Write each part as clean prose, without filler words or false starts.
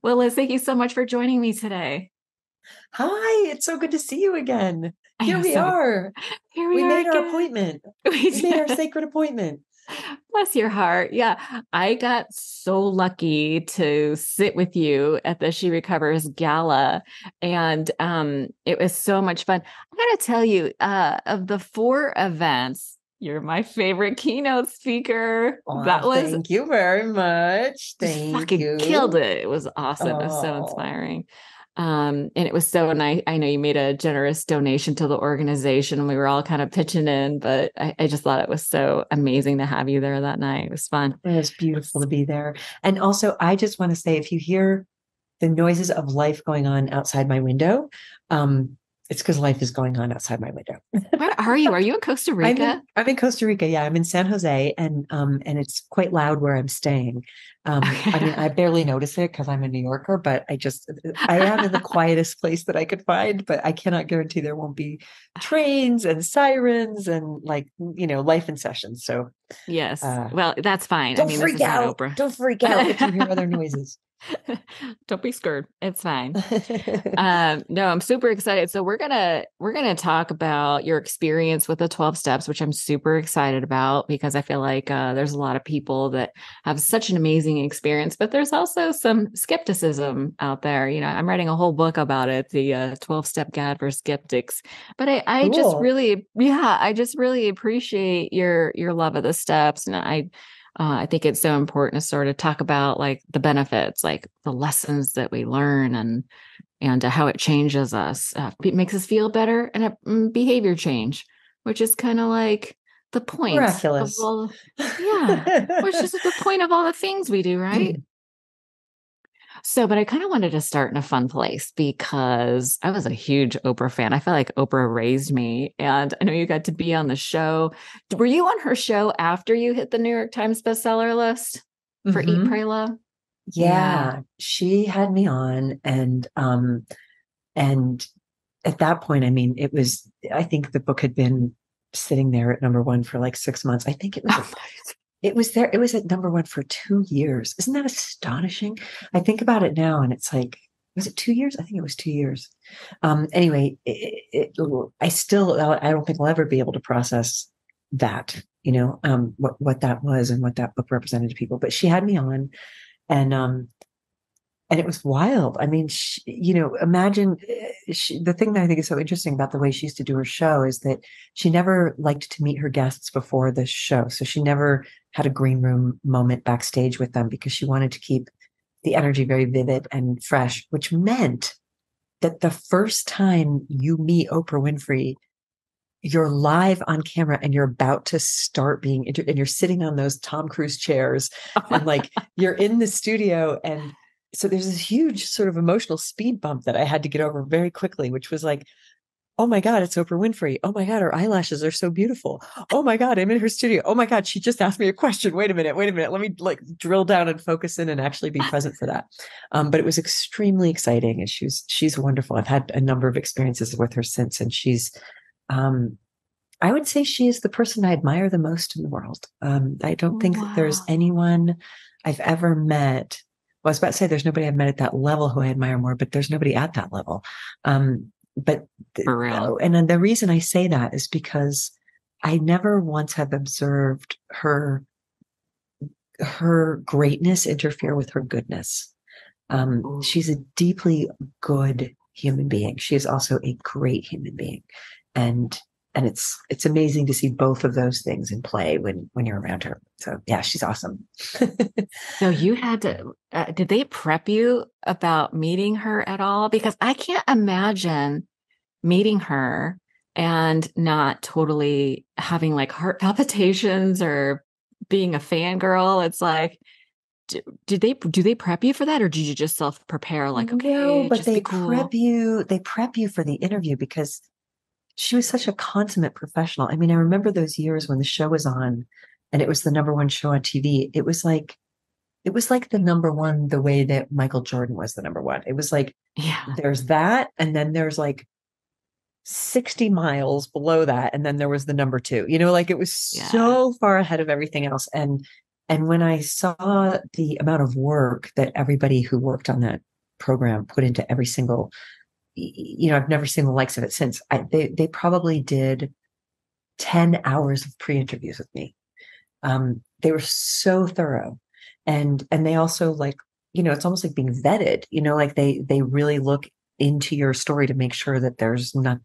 Well, Liz, thank you so much for joining me today. Hi, it's so good to see you again. I Here know. we So are. here we We are made our again. appointment. We We made our did. sacred appointment. Bless your heart. Yeah. I got so lucky to sit with you at the She Recovers Gala. And it was so much fun. I gotta tell you, of the four events, you're my favorite keynote speaker. Oh, That was thank you very much. just Thank fucking killed you. it. It was awesome. It was so Oh, inspiring. And it was so nice. I know you made a generous donation to the organization and we were all kind of pitching in, but I just thought it was so amazing to have you there that night. It was fun. it was beautiful to be there. And also, I just want to say, if you hear the noises of life going on outside my window, um, it's because life is going on outside my window. Where are you? Are you in Costa Rica? I'm in Costa Rica. Yeah, I'm in San Jose, and it's quite loud where I'm staying. I mean, I barely notice it because I'm a New Yorker, but I am in the quietest place that I could find, but I cannot guarantee there won't be trains and sirens and life in session. So Yes. uh Well, that's fine. I don't mean, this freak is not out. Oprah. Don't freak out if you hear other noises. Don't be scared. It's fine. No, I'm super excited. So we're gonna talk about your experience with the 12 steps, which I'm super excited about because I feel like there's a lot of people that have such an amazing experience, but there's also some skepticism out there. I'm writing a whole book about it, the 12-step guide for skeptics. But I just Cool. really, yeah, I just really appreciate your love of the steps, and I think it's so important to sort of talk about like the benefits, like the lessons that we learn and how it changes us. It makes us feel better and behavior change, which is kind of like the point of Miraculous. all, yeah, which is the point of all the things we do, right? So, but I kind of wanted to start in a fun place because I was a huge Oprah fan. I feel like Oprah raised me, and I know you got to be on the show. Were you on her show after you hit the New York Times bestseller list for Eat, Hmm. Pray, Love? Yeah. Yeah, she had me on, and at that point, I mean, I think the book had been sitting there at number one for like 6 months. I think it was at number one for 2 years. Isn't that astonishing? I think about it now and it's like, was it 2 years? I think it was 2 years. Anyway, I don't think I'll ever be able to process that, what that was and what that book represented to people. But she had me on, and and it was wild. I mean, imagine the thing that I think is so interesting about the way she used to do her show is that she never liked to meet her guests before the show. So she never had a green room moment backstage with them because she wanted to keep the energy very vivid and fresh, which meant that the first time you meet Oprah Winfrey, you're live on camera and you're about to start and you're sitting on those Tom Cruise chairs and like you're in the studio. And so there's this huge sort of emotional speed bump that I had to get over very quickly, which was like, oh my God, it's Oprah Winfrey. Oh my God, her eyelashes are so beautiful. Oh my God, I'm in her studio. Oh my God, she just asked me a question. Wait a minute, wait a minute. Let me like drill down and focus in and actually be present for that. But it was extremely exciting, and she's wonderful. I've had a number of experiences with her since, and um, I would say she is the person I admire the most in the world. I don't think that there's Wow. anyone I've ever met. Well, I was about to say there's nobody I've met at that level who I admire more, but there's nobody at that level. But For real. and then the reason I say that is because I never once have observed her greatness interfere with her goodness. She's a deeply good human being. She is also a great human being, and it's amazing to see both of those things in play when you're around her. So yeah, she's awesome. So you had to, did they prep you about meeting her at all? Because I can't imagine meeting her and not totally having like heart palpitations or being a fangirl. It's like, do they prep you for that, or did you just self prepare? Like, No, okay, but just be cool. they prep you for the interview because she was such a consummate professional. I mean, I remember those years when the show was on and it was the number one show on TV. It was like the number one the way that Michael Jordan was the number one. It was like Yeah, there's that, and then there's like 60 miles below that, and then there was the number two. Like it was yeah. so far ahead of everything else. And when I saw the amount of work that everybody who worked on that program put into every single, I've never seen the likes of it since. They probably did 10 hours of pre-interviews with me. They were so thorough. And they also like, it's almost like being vetted, like they really look into your story to make sure that there's not,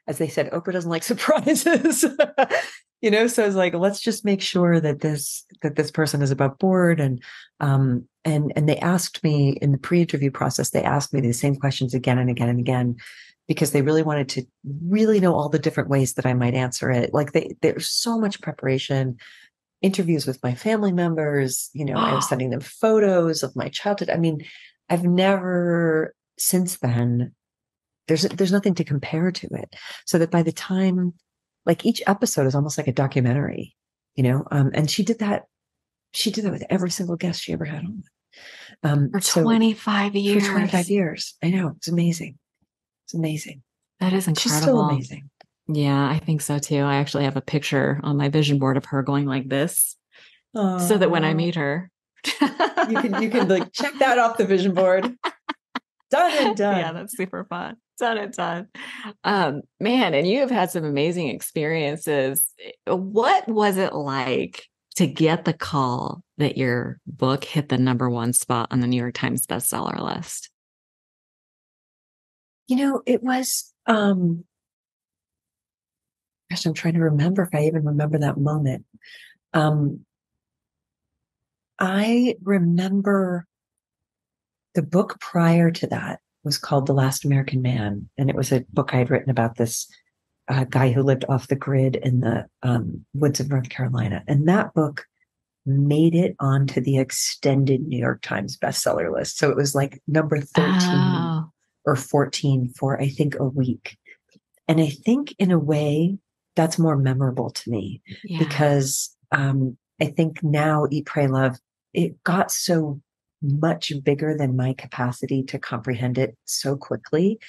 as they said, Oprah doesn't like surprises. So it's like, let's just make sure that this person is above board. And they asked me in the pre-interview process, they asked me the same questions again and again and again, because they really wanted to really know all the different ways that I might answer it. Like there's so much preparation, interviews with my family members, I was sending them photos of my childhood. I mean, I've never since then, there's nothing to compare to it. So that by the time, like each episode is almost like a documentary, and she did that with every single guest she ever had on. For 25 years. For 25 years. I know. It's amazing. It's amazing. That is incredible. She's still amazing. Yeah, I think so too. I actually have a picture on my vision board of her going like this. Aww. So that when I meet her, you can like check that off the vision board. Done and done. Yeah, that's super fun. Done and done. Man, and you have had some amazing experiences. What was it like to get the call that your book hit the #1 spot on the New York Times bestseller list? It was, gosh, I'm trying to remember if I even remember that moment. I remember the book prior to that was called The Last American Man. And it was a book I had written about this guy who lived off the grid in the woods of North Carolina. And that book made it onto the extended New York Times bestseller list. So it was like number 13 or 14 for, I think, a week. And I think in a way that's more memorable to me because I think now Eat, Pray, Love, it got so much bigger than my capacity to comprehend it so quickly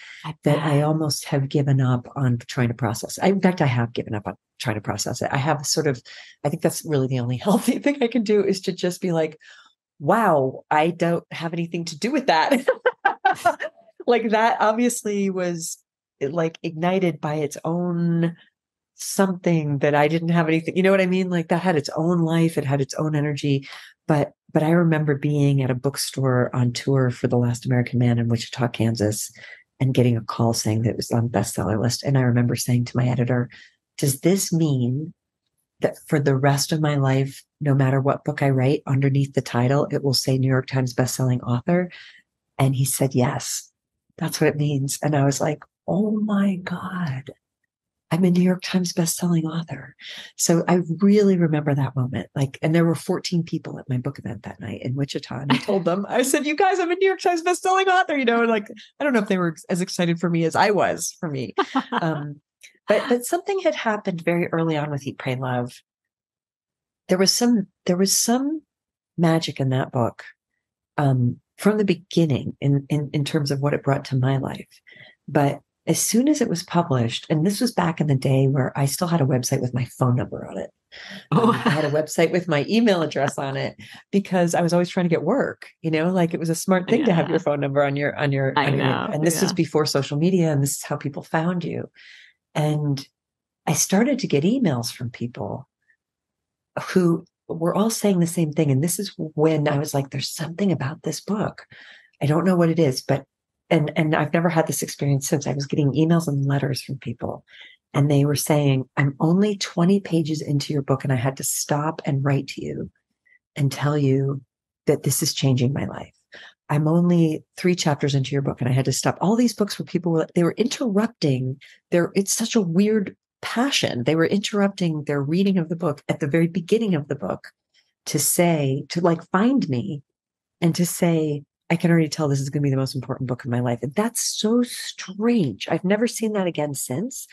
that I almost have given up on trying to process it. In fact, I have given up on trying to process it. I have I think that's really the only healthy thing I can do is to just be like, wow, I don't have anything to do with that. Like that obviously was like ignited by its own something that I didn't have anything, you know what I mean? Like that had its own life. It had its own energy. But I remember being at a bookstore on tour for The Last American Man in Wichita, Kansas, and getting a call saying that it was on the bestseller list. And I remember saying to my editor, does this mean that for the rest of my life, no matter what book I write, underneath the title, it will say New York Times bestselling author? And he said, yes, that's what it means. And I was like, oh my God, I'm a New York Times bestselling author. So I really remember that moment. Like, and there were 14 people at my book event that night in Wichita. And I told them, I said, you guys, I'm a New York Times bestselling author, and like, I don't know if they were as excited for me as I was for me. But something had happened very early on with Eat, Pray, Love. There was some magic in that book, from the beginning in terms of what it brought to my life. But as soon as it was published, and this was back in the day where I still had a website with my phone number on it. I had a website with my email address on it because I was always trying to get work, like it was a smart thing to have your phone number on your, and this was before social media, and this is how people found you. And I started to get emails from people who were all saying the same thing. And this is when I was like, there's something about this book. I don't know what it is, but And I've never had this experience since. I was getting emails and letters from people, and they were saying, I'm only 20 pages into your book, and I had to stop and write to you and tell you that this is changing my life. I'm only 3 chapters into your book, and I had to stop. All these books where people they were interrupting it's such a weird passion. They were interrupting their reading of the book at the very beginning of the book to find me and to say, I can already tell this is going to be the most important book of my life. And that's so strange. I've never seen that again since.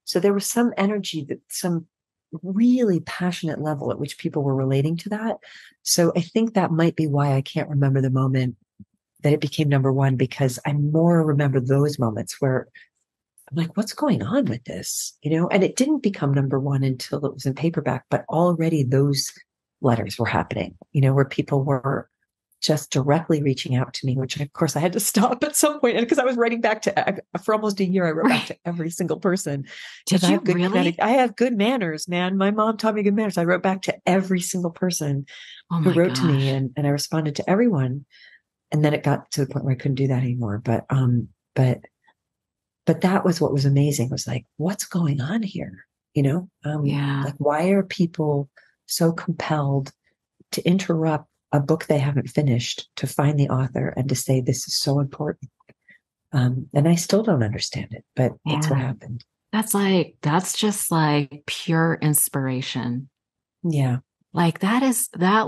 So there was some energy, some really passionate level at which people were relating to that. So I think that might be why I can't remember the moment that it became #1, because I more remember those moments where I'm like, what's going on with this? And it didn't become #1 until it was in paperback, but already those letters were happening, where people were just directly reaching out to me, which of course I had to stop at some point. And because I was writing back for almost a year, I wrote back to every single person. Did you really? I have good manners, man. My mom taught me good manners. I wrote back to every single person Oh who my wrote to me, gosh. and I responded to everyone. And then it got to the point where I couldn't do that anymore. But that was what was amazing, was like, what's going on here? Yeah. Like, why are people so compelled to interrupt a book they haven't finished to find the author and to say this is so important? And I still don't understand it, but that's what Yeah. happened. That's just like pure inspiration. Yeah. Like that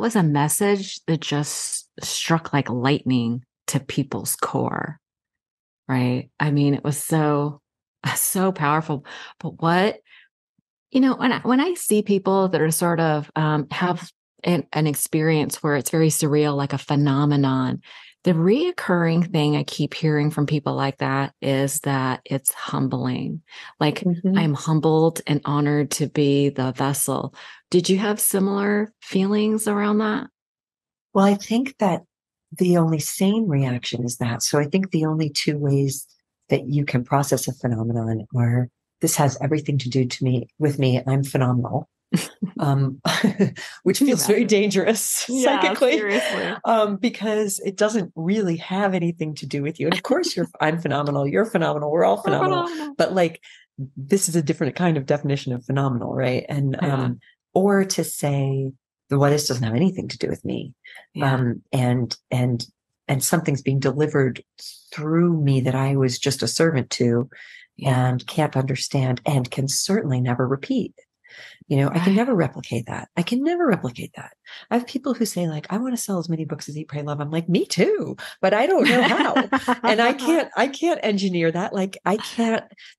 was a message that just struck like lightning to people's core, right? I mean, it was so powerful. But when I see people that are sort of have an experience where it's very surreal, like a phenomenon, the reoccurring thing I keep hearing from people like that is that it's humbling. Like, Mm-hmm. I'm humbled and honored to be the vessel. Did you have similar feelings around that? Well, I think that the only sane reaction is that. So I think the only two ways that you can process a phenomenon are, this has everything to do with me. I'm phenomenal. Um, which Can you feels very imagine? dangerous Yeah, psychically, seriously. because it doesn't really have anything to do with you. And of course, I'm phenomenal. You're phenomenal. We're all We're phenomenal. phenomenal. But like, this is a different kind of definition of phenomenal, right? And Yeah. or to say, well, this doesn't have anything to do with me, Yeah. and something's being delivered through me that I was just a servant to, Yeah. and can't understand, and can certainly never repeat. I can Right. never replicate that. I can never replicate that. I have people who say, like, I want to sell as many books as Eat, Pray, Love. I'm like, me too, but I don't know how. And I can't engineer that. Like,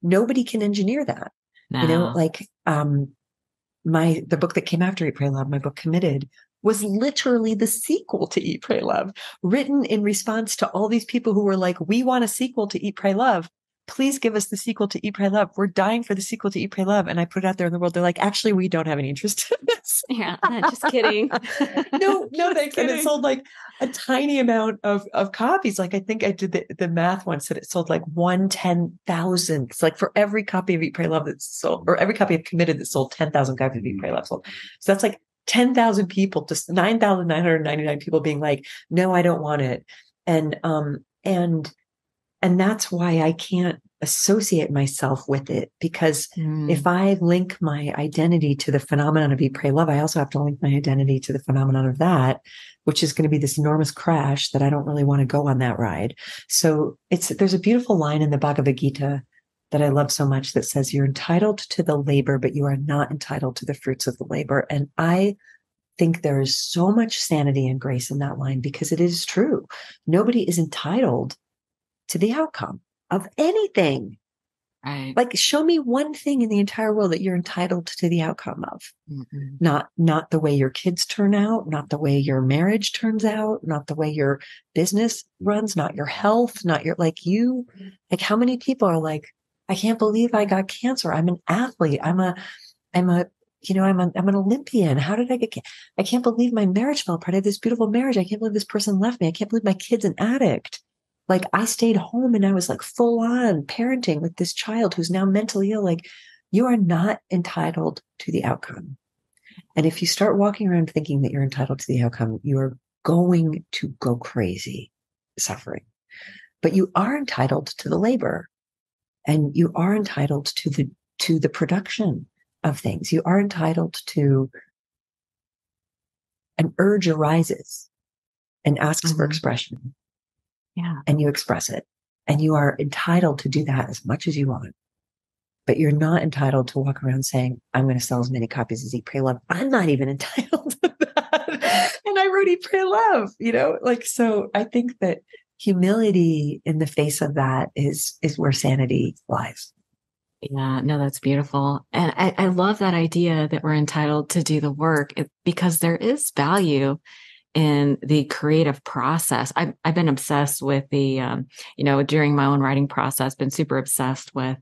nobody can engineer that. No. Like, the book that came after Eat, Pray, Love, my book Committed, was literally the sequel to Eat, Pray, Love, written in response to all these people who were like, we want a sequel to Eat, Pray, Love. Please give us the sequel to Eat, Pray, Love. We're dying for the sequel to Eat, Pray, Love. And I put it out there in the world. They're like, actually, we don't have any interest in this. Yeah. Just kidding. No, Just thanks. And it kidding. sold like a tiny amount of copies. Like, I think I did the math once, that it sold like 1/10,000. Like, for every copy of Eat, Pray, Love that's sold, or every copy of Committed that sold, 10,000 copies of Eat, Pray, Love sold. So that's like 10,000 people, just 9,999 people being like, no, I don't want it. And, and that's why I can't associate myself with it, because if I link my identity to the phenomenon of Eat, Pray, Love, I also have to link my identity to the phenomenon of that, which is going to be this enormous crash that I don't really want to go on that ride. So there's a beautiful line in the Bhagavad Gita that I love so much that says, you're entitled to the labor, but you are not entitled to the fruits of the labor. And I think there is so much sanity and grace in that line, because it is true. Nobody is entitled to the outcome of anything. Right. Like, show me one thing in the entire world that you're entitled to the outcome of. Mm-mm. Not the way your kids turn out, not the way your marriage turns out, not the way your business runs, not your health, not your, like, how many people are like, I can't believe I got cancer. I'm an athlete. I'm an Olympian. How did I get, I can't believe my marriage fell apart. I had this beautiful marriage. I can't believe this person left me. I can't believe my kid's an addict. Like, I stayed home and I was like full on parenting with this child who's now mentally ill. Like, you are not entitled to the outcome. And if you start walking around thinking that you're entitled to the outcome, you are going to go crazy suffering. But you are entitled to the labor, and you are entitled to the production of things. You are entitled to, an urge arises and asks for expression. Yeah. And you express it. And you are entitled to do that as much as you want. But you're not entitled to walk around saying, I'm going to sell as many copies as Eat, Pray, Love. I'm not even entitled to that. And I wrote Eat, Pray, Love, so I think that humility in the face of that is where sanity lies. Yeah, no, that's beautiful. And I love that idea that we're entitled to do the work, because there is value in the creative process. I've been obsessed with during my own writing process, been super obsessed with,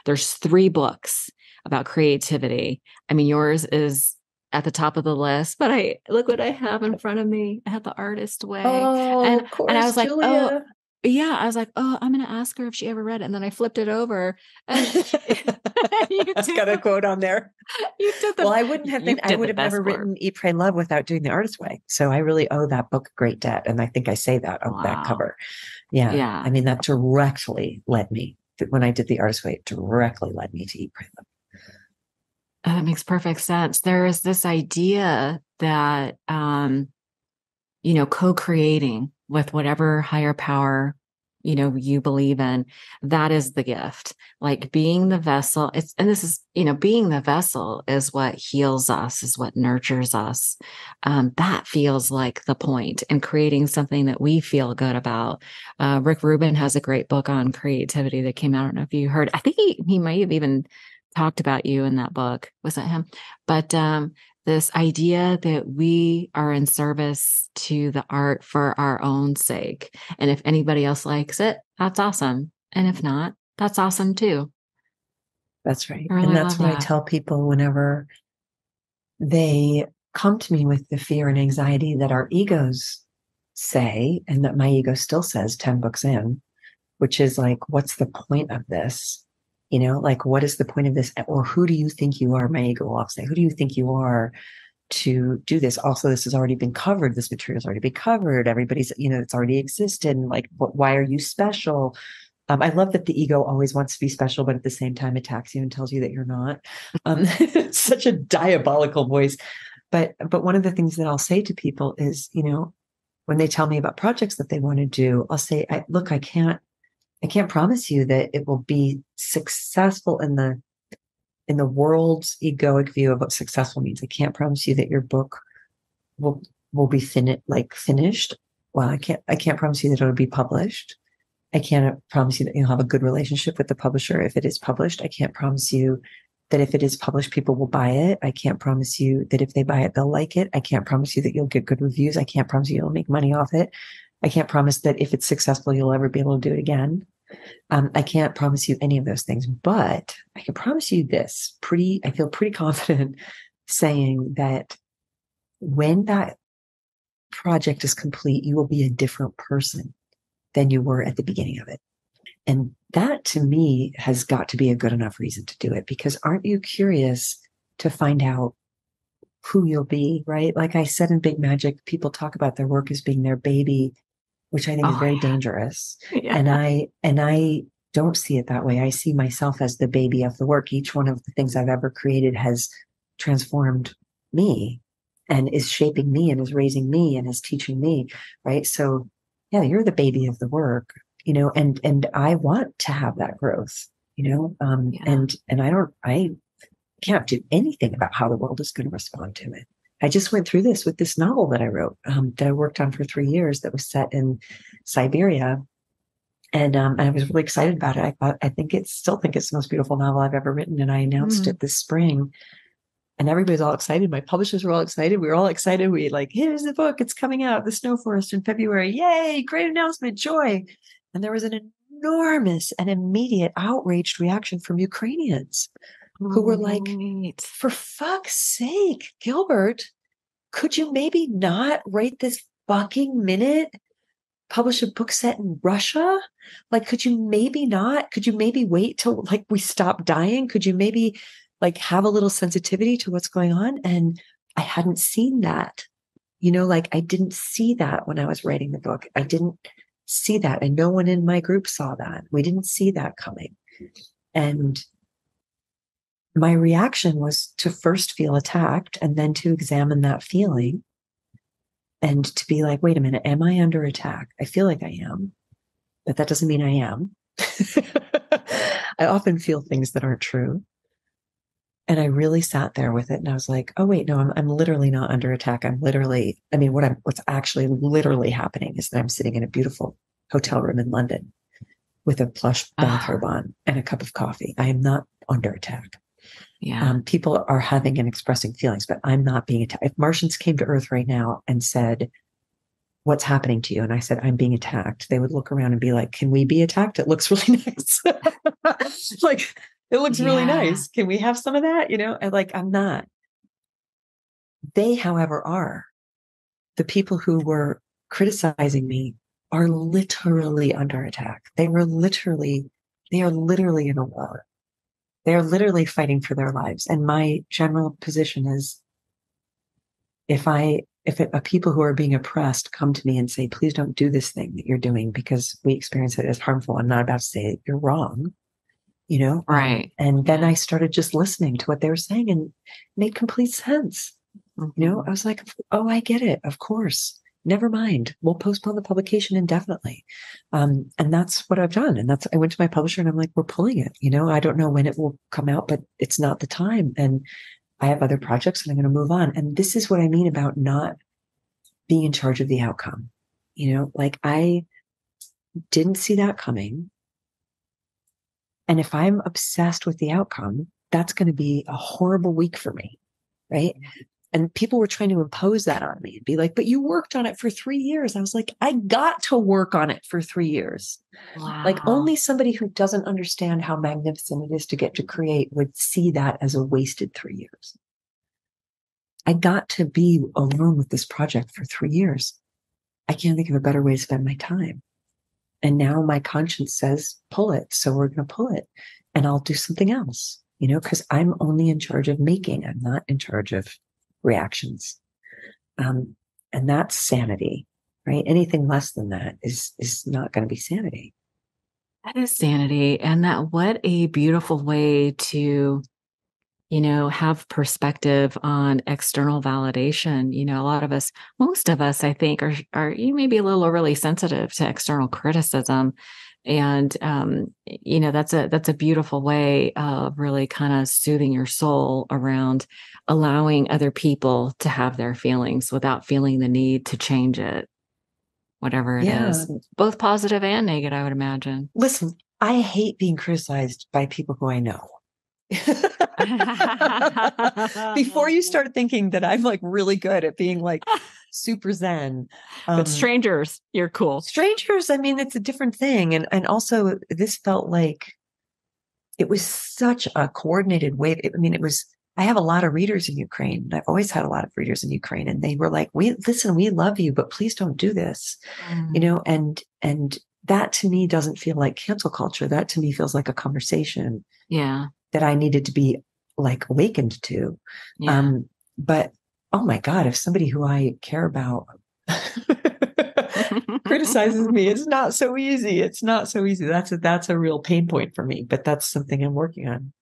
there's 3 books about creativity. I mean, yours is at the top of the list, but I look what I have in front of me. I have The Artist Way. Oh, of And I course, was like, oh, Julia. yeah, I was like, oh, I'm going to ask her if she ever read it. And then I flipped it over and you That's got a quote on there. you did Well, you I did would the have never best work. written Eat, Pray, Love without doing The Artist's Way. So I really owe that book a great debt. And I think I say that on the back Wow. cover. Yeah. I Yeah. mean, that directly led me, when I did The Artist's Way, it directly led me to Eat, Pray, Love. That makes perfect sense. There is this idea that, co-creating with whatever higher power, you believe in, that is the gift. Like being the vessel. And this is, being the vessel is what heals us, is what nurtures us. That feels like the point, and creating something that we feel good about. Rick Rubin has a great book on creativity that came out. I don't know if you heard. I think he might have even talked about you in that book. Was that him? But this idea that we are in service to the art for our own sake. And if anybody else likes it, that's awesome. And if not, that's awesome too. That's right. I really And that's love what I that. tell people whenever they come to me with the fear and anxiety that our egos say, and that my ego still says 10 books in, which is like, what's the point of this? Like, what is the point of this? Or who do you think you are? My ego will often say, who do you think you are to do this? Also, this has already been covered. This material's already been covered. Everybody's, it's already existed. And like, why are you special? I love that the ego always wants to be special, but at the same time attacks you and tells you that you're not. It's such a diabolical voice. But one of the things that I'll say to people is, when they tell me about projects that they want to do, I'll say, look, I can't promise you that it will be successful in the world's egoic view of what successful means. I can't promise you that your book will be finished. Well, I can't promise you that it'll be published. I can't promise you that you'll have a good relationship with the publisher if it is published. I can't promise you that if it is published, people will buy it. I can't promise you that if they buy it, they'll like it. I can't promise you that you'll get good reviews. I can't promise you you'll make money off it. I can't promise that if it's successful, you'll ever be able to do it again. I can't promise you any of those things, but I can promise you this. I feel pretty confident saying that when that project is complete, you will be a different person than you were at the beginning of it. And that to me has got to be a good enough reason to do it, because aren't you curious to find out who you'll be, right? Like I said in Big Magic, people talk about their work as being their baby, which I think is Oh, very yeah. dangerous. Yeah. And I don't see it that way. I see myself as the baby of the work. Each one of the things I've ever created has transformed me and is shaping me and is raising me and is teaching me, right? So yeah, you're the baby of the work, and I want to have that growth, Yeah. and I can't do anything about how the world is going to respond to it. I just went through this with this novel that I wrote, that I worked on for 3 years, that was set in Siberia. And I was really excited about it. Still think it's the most beautiful novel I've ever written. And I announced it this spring, and everybody's all excited. My publishers were all excited. We were all excited. We like, here's the book. It's coming out, The Snow Forest, in February. Yay. Great announcement. Joy. And there was an enormous and immediate outraged reaction from Ukrainians who were like, Right. for fuck's sake, Gilbert, could you maybe not right this fucking minute publish a book set in Russia? Like, could you maybe wait till like we stop dying? Could you maybe like have a little sensitivity to what's going on? And I hadn't seen that, like I didn't see that when I was writing the book. I didn't see that. And no one in my group saw that. We didn't see that coming. And my reaction was to first feel attacked and then to examine that feeling and to be like, wait a minute, am I under attack? I feel like I am, but that doesn't mean I am. I often feel things that aren't true. And I really sat there with it and I was like, oh, wait, no, I'm literally not under attack. What's actually literally happening is that I'm sitting in a beautiful hotel room in London with a plush bathrobe on and a cup of coffee. I am not under attack. Yeah. People are having and expressing feelings, but I'm not being attacked. If Martians came to Earth right now and said, what's happening to you? And I said, I'm being attacked. They would look around and be like, can we be attacked? It looks really nice. Like, it looks really nice. Can we have some of that? And like, I'm not. They, however, are the people who were criticizing me are literally under attack. They are literally in a war. They are literally fighting for their lives. And my general position is if people who are being oppressed come to me and say, please don't do this thing that you're doing because we experience it as harmful, I'm not about to say you're wrong, Right. And then I started just listening to what they were saying and it made complete sense. I was like, oh, I get it. Of course. Never mind. We'll postpone the publication indefinitely. And that's what I've done. And I went to my publisher and I'm like, we're pulling it. I don't know when it will come out, but it's not the time. And I have other projects and I'm going to move on. And this is what I mean about not being in charge of the outcome. Like I didn't see that coming. And if I'm obsessed with the outcome, that's going to be a horrible week for me. Right. And people were trying to impose that on me and be like, but you worked on it for 3 years. I was like, I got to work on it for 3 years. Wow. Like only somebody who doesn't understand how magnificent it is to get to create would see that as a wasted 3 years. I got to be alone with this project for 3 years. I can't think of a better way to spend my time. And now my conscience says, pull it. So we're going to pull it and I'll do something else, because I'm only in charge of making. I'm not in charge of reactions. And that's sanity, right? Anything less than that is not going to be sanity. That is sanity. And what a beautiful way to, have perspective on external validation. A lot of us, most of us, I think, are you may be a little overly sensitive to external criticism. And, that's a beautiful way of really kind of soothing your soul around allowing other people to have their feelings without feeling the need to change it, whatever it is, both positive and negative, I would imagine. Listen, I hate being criticized by people who I know. Before you start thinking that I'm like really good at being like super zen. But strangers, you're cool. Strangers, I mean, it's a different thing. And also this felt like it was such a coordinated wave. I have a lot of readers in Ukraine. I've always had a lot of readers in Ukraine. And they were like, we love you, but please don't do this. And that to me doesn't feel like cancel culture. That to me feels like a conversation. Yeah. That I needed to be like awakened to. Yeah. But oh my God, if somebody who I care about criticizes me, it's not so easy. It's not so easy. That's a real pain point for me, but that's something I'm working on.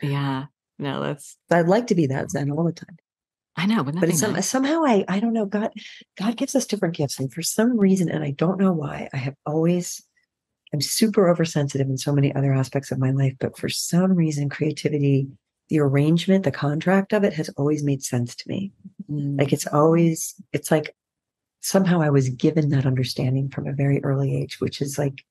Yeah. No, I'd like to be that zen all the time. I know, but somehow I don't know. God gives us different gifts. And for some reason, and I don't know why, I'm super oversensitive in so many other aspects of my life, but for some reason, creativity, the arrangement, the contract of it has always made sense to me. Like it's like somehow I was given that understanding from a very early age, which is like,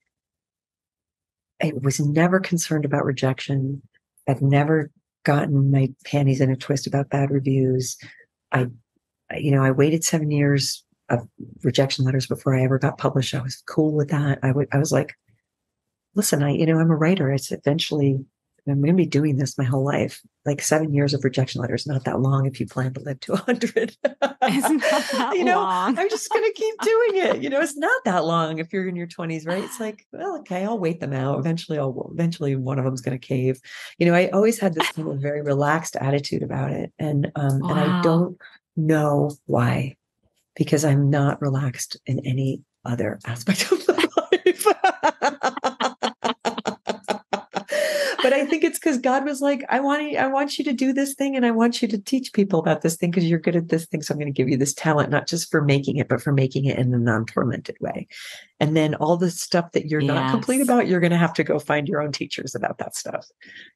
I was never concerned about rejection. I've never gotten my panties in a twist about bad reviews. I waited 7 years of rejection letters before I ever got published. I was cool with that. I was like, listen, I'm a writer. I'm going to be doing this my whole life. Like 7 years of rejection letters, not that long if you plan to live to 100. It's not that long. I'm just going to keep doing it. It's not that long if you're in your 20s, right? It's like, well, okay, I'll wait them out. Eventually one of them's going to cave. I always had this kind of very relaxed attitude about it. And I don't know why, because I'm not relaxed in any other aspect of my life. But I think it's because God was like, I want you to do this thing and I want you to teach people about this thing because you're good at this thing. So I'm going to give you this talent, not just for making it, but for making it in a non-tormented way. And then all the stuff that you're not complete about, you're going to have to go find your own teachers about that stuff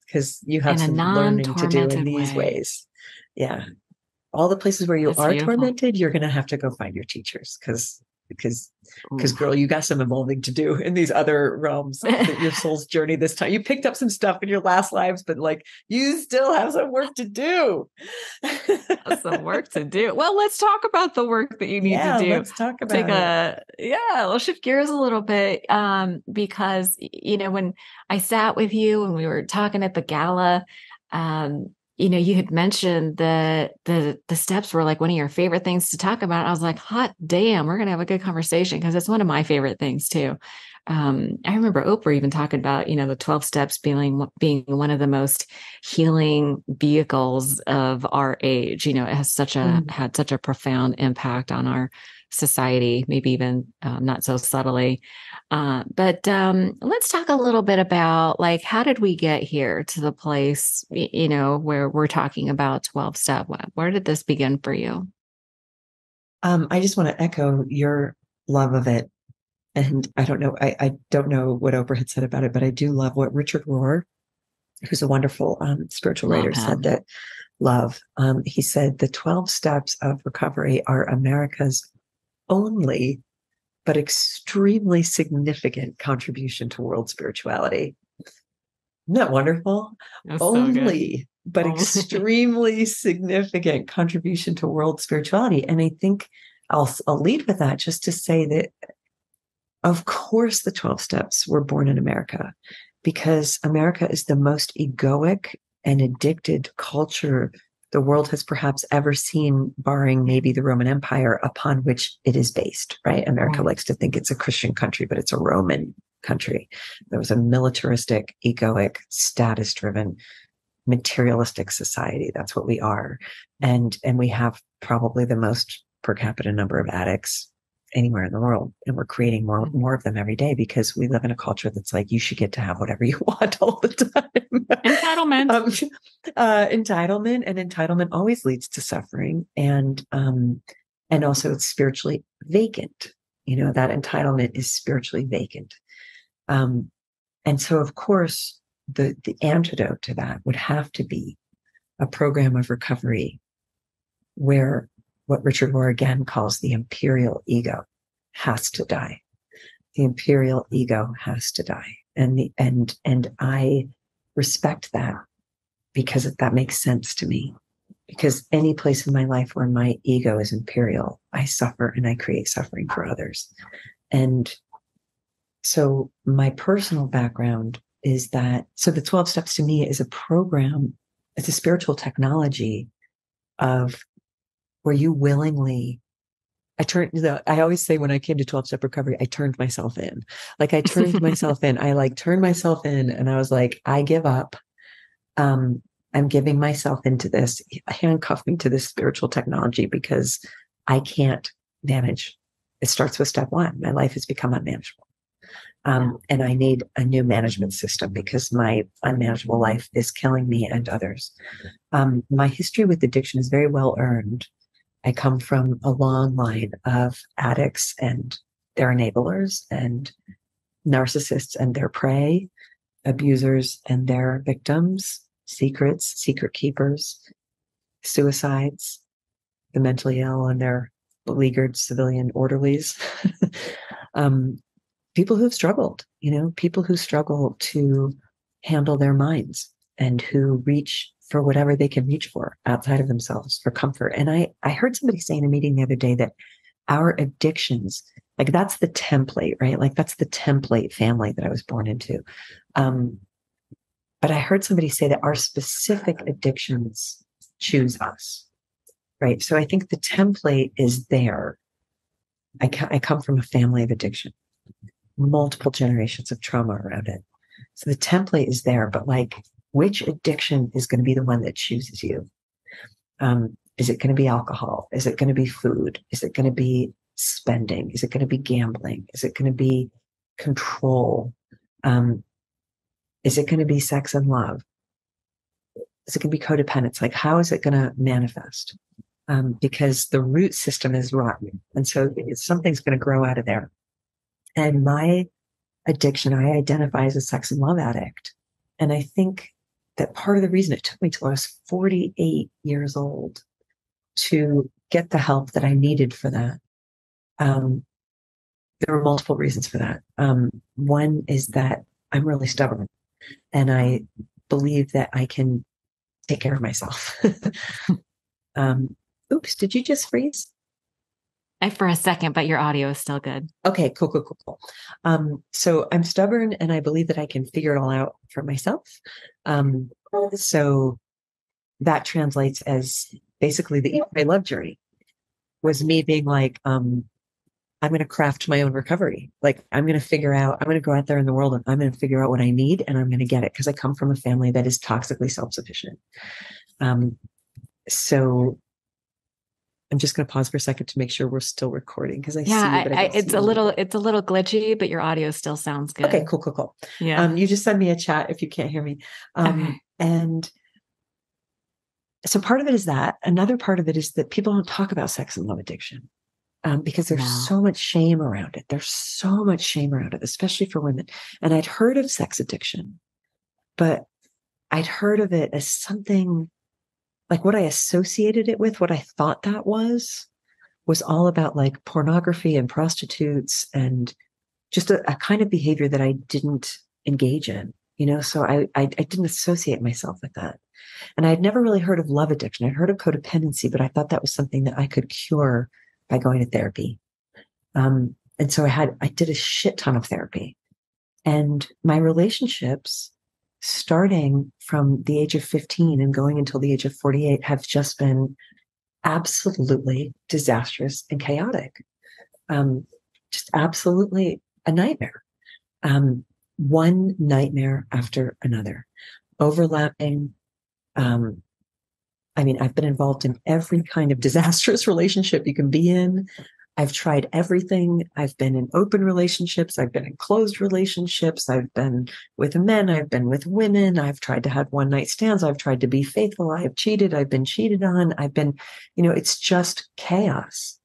because you have some learning to do in these ways. Yeah. All the places where you are tormented, you're going to have to go find your teachers because girl, you got some evolving to do in these other realms of your soul's journey this time. You picked up some stuff in your last lives, but like you still have some work to do. Some work to do. Well, let's talk about the work that you need to do. Let's talk about we'll shift gears a little bit. Because, when I sat with you and we were talking at the gala, you had mentioned that the steps were like one of your favorite things to talk about. I was like, hot damn, we're gonna have a good conversation because it's one of my favorite things too. I remember Oprah even talking about, the 12 steps being one of the most healing vehicles of our age. It has had such a profound impact on our society, maybe even not so subtly. But let's talk a little bit about like, how did we get here to the place, where we're talking about 12 step? Where did this begin for you? I just want to echo your love of it. And I don't know, I don't know what Oprah had said about it, but I do love what Richard Rohr, who's a wonderful spiritual Love writer, said him. that he said the 12 steps of recovery are America's only but extremely significant contribution to world spirituality. Isn't that wonderful? That's so good. Only, but Oh. extremely significant contribution to world spirituality. And I think I'll lead with that just to say that, of course, the 12 steps were born in America because America is the most egoic and addicted culture the world has perhaps ever seen, barring maybe the Roman Empire upon which it is based, right? America Right. likes to think it's a Christian country, but it's a Roman country. There was a militaristic, egoic, status driven, materialistic society. That's what we are. And we have probably the most per capita number of addicts anywhere in the world. And we're creating more of them every day because we live in a culture that's like, you should get to have whatever you want all the time. Entitlement. Entitlement always leads to suffering. And also it's spiritually vacant. That entitlement is spiritually vacant. And so of course, the antidote to that would have to be a program of recovery where what Richard Rohr again calls the imperial ego has to die. The imperial ego has to die. And I respect that because that makes sense to me. Because any place in my life where my ego is imperial, I suffer and I create suffering for others. And so my personal background is so the 12 steps to me is a program, it's a spiritual technology of where you willingly, I always say when I came to 12 step recovery, I turned myself in. Like I turned myself in. I like turned myself in and I was like, I give up. I'm giving myself into this, handcuff me to this spiritual technology because I can't manage. It starts with step one. My life has become unmanageable. And I need a new management system because my unmanageable life is killing me and others. My history with addiction is very well earned. I come from a long line of addicts and their enablers and narcissists and their prey, abusers and their victims, secret keepers, suicides, the mentally ill and their beleaguered civilian orderlies. People who've struggled, people who struggle to handle their minds and who reach for whatever they can reach for outside of themselves for comfort. And I heard somebody say in a meeting the other day that our addictions, like that's the template, right? Like that's the template family that I was born into. But I heard somebody say that our specific addictions choose us, right? So I think the template is there. I come from a family of addiction, multiple generations of trauma around it. So the template is there, but like, which addiction is going to be the one that chooses you? Is it going to be alcohol? Is it going to be food? Is it going to be spending? Is it going to be gambling? Is it going to be control? Is it going to be sex and love? Is it going to be codependence? Like, how is it going to manifest? Because the root system is rotten. And so something's going to grow out of there. And my addiction, I identify as a sex and love addict. And I think that part of the reason it took me till I was 48 years old to get the help that I needed for that. There were multiple reasons for that. One is that I'm really stubborn and I believe that I can take care of myself. Oops, did you just freeze? For a second, but your audio is still good. Okay, cool. So I'm stubborn and I believe that I can figure it all out for myself. So that translates as basically the Eat, Pray, Love journey was me being like, I'm going to craft my own recovery. Like I'm going to go out there in the world and I'm going to figure out what I need and I'm going to get it because I come from a family that is toxically self-sufficient. So I'm just going to pause for a second to make sure we're still recording because I see you, but it's a little glitchy, but your audio still sounds good. Okay, cool. Yeah. You just send me a chat if you can't hear me. Okay. And so part of it is that. Another part of it is that people don't talk about sex and love addiction. Because there's so much shame around it. There's so much shame around it, especially for women. And I'd heard of sex addiction, but I'd heard of it as something like what I associated it with, what I thought that was all about like pornography and prostitutes and just a kind of behavior that I didn't engage in, so I didn't associate myself with that. And I'd never really heard of love addiction. I'd heard of codependency, but I thought that was something that I could cure by going to therapy. And so I did a shit ton of therapy. And my relationships, starting from the age of 15 and going until the age of 48, have just been absolutely disastrous and chaotic. Just absolutely a nightmare. One nightmare after another, overlapping. I've been involved in every kind of disastrous relationship you can be in. I've tried everything. I've been in open relationships. I've been in closed relationships. I've been with men. I've been with women. I've tried to have one night stands. I've tried to be faithful. I have cheated. I've been cheated on. I've been, it's just chaos.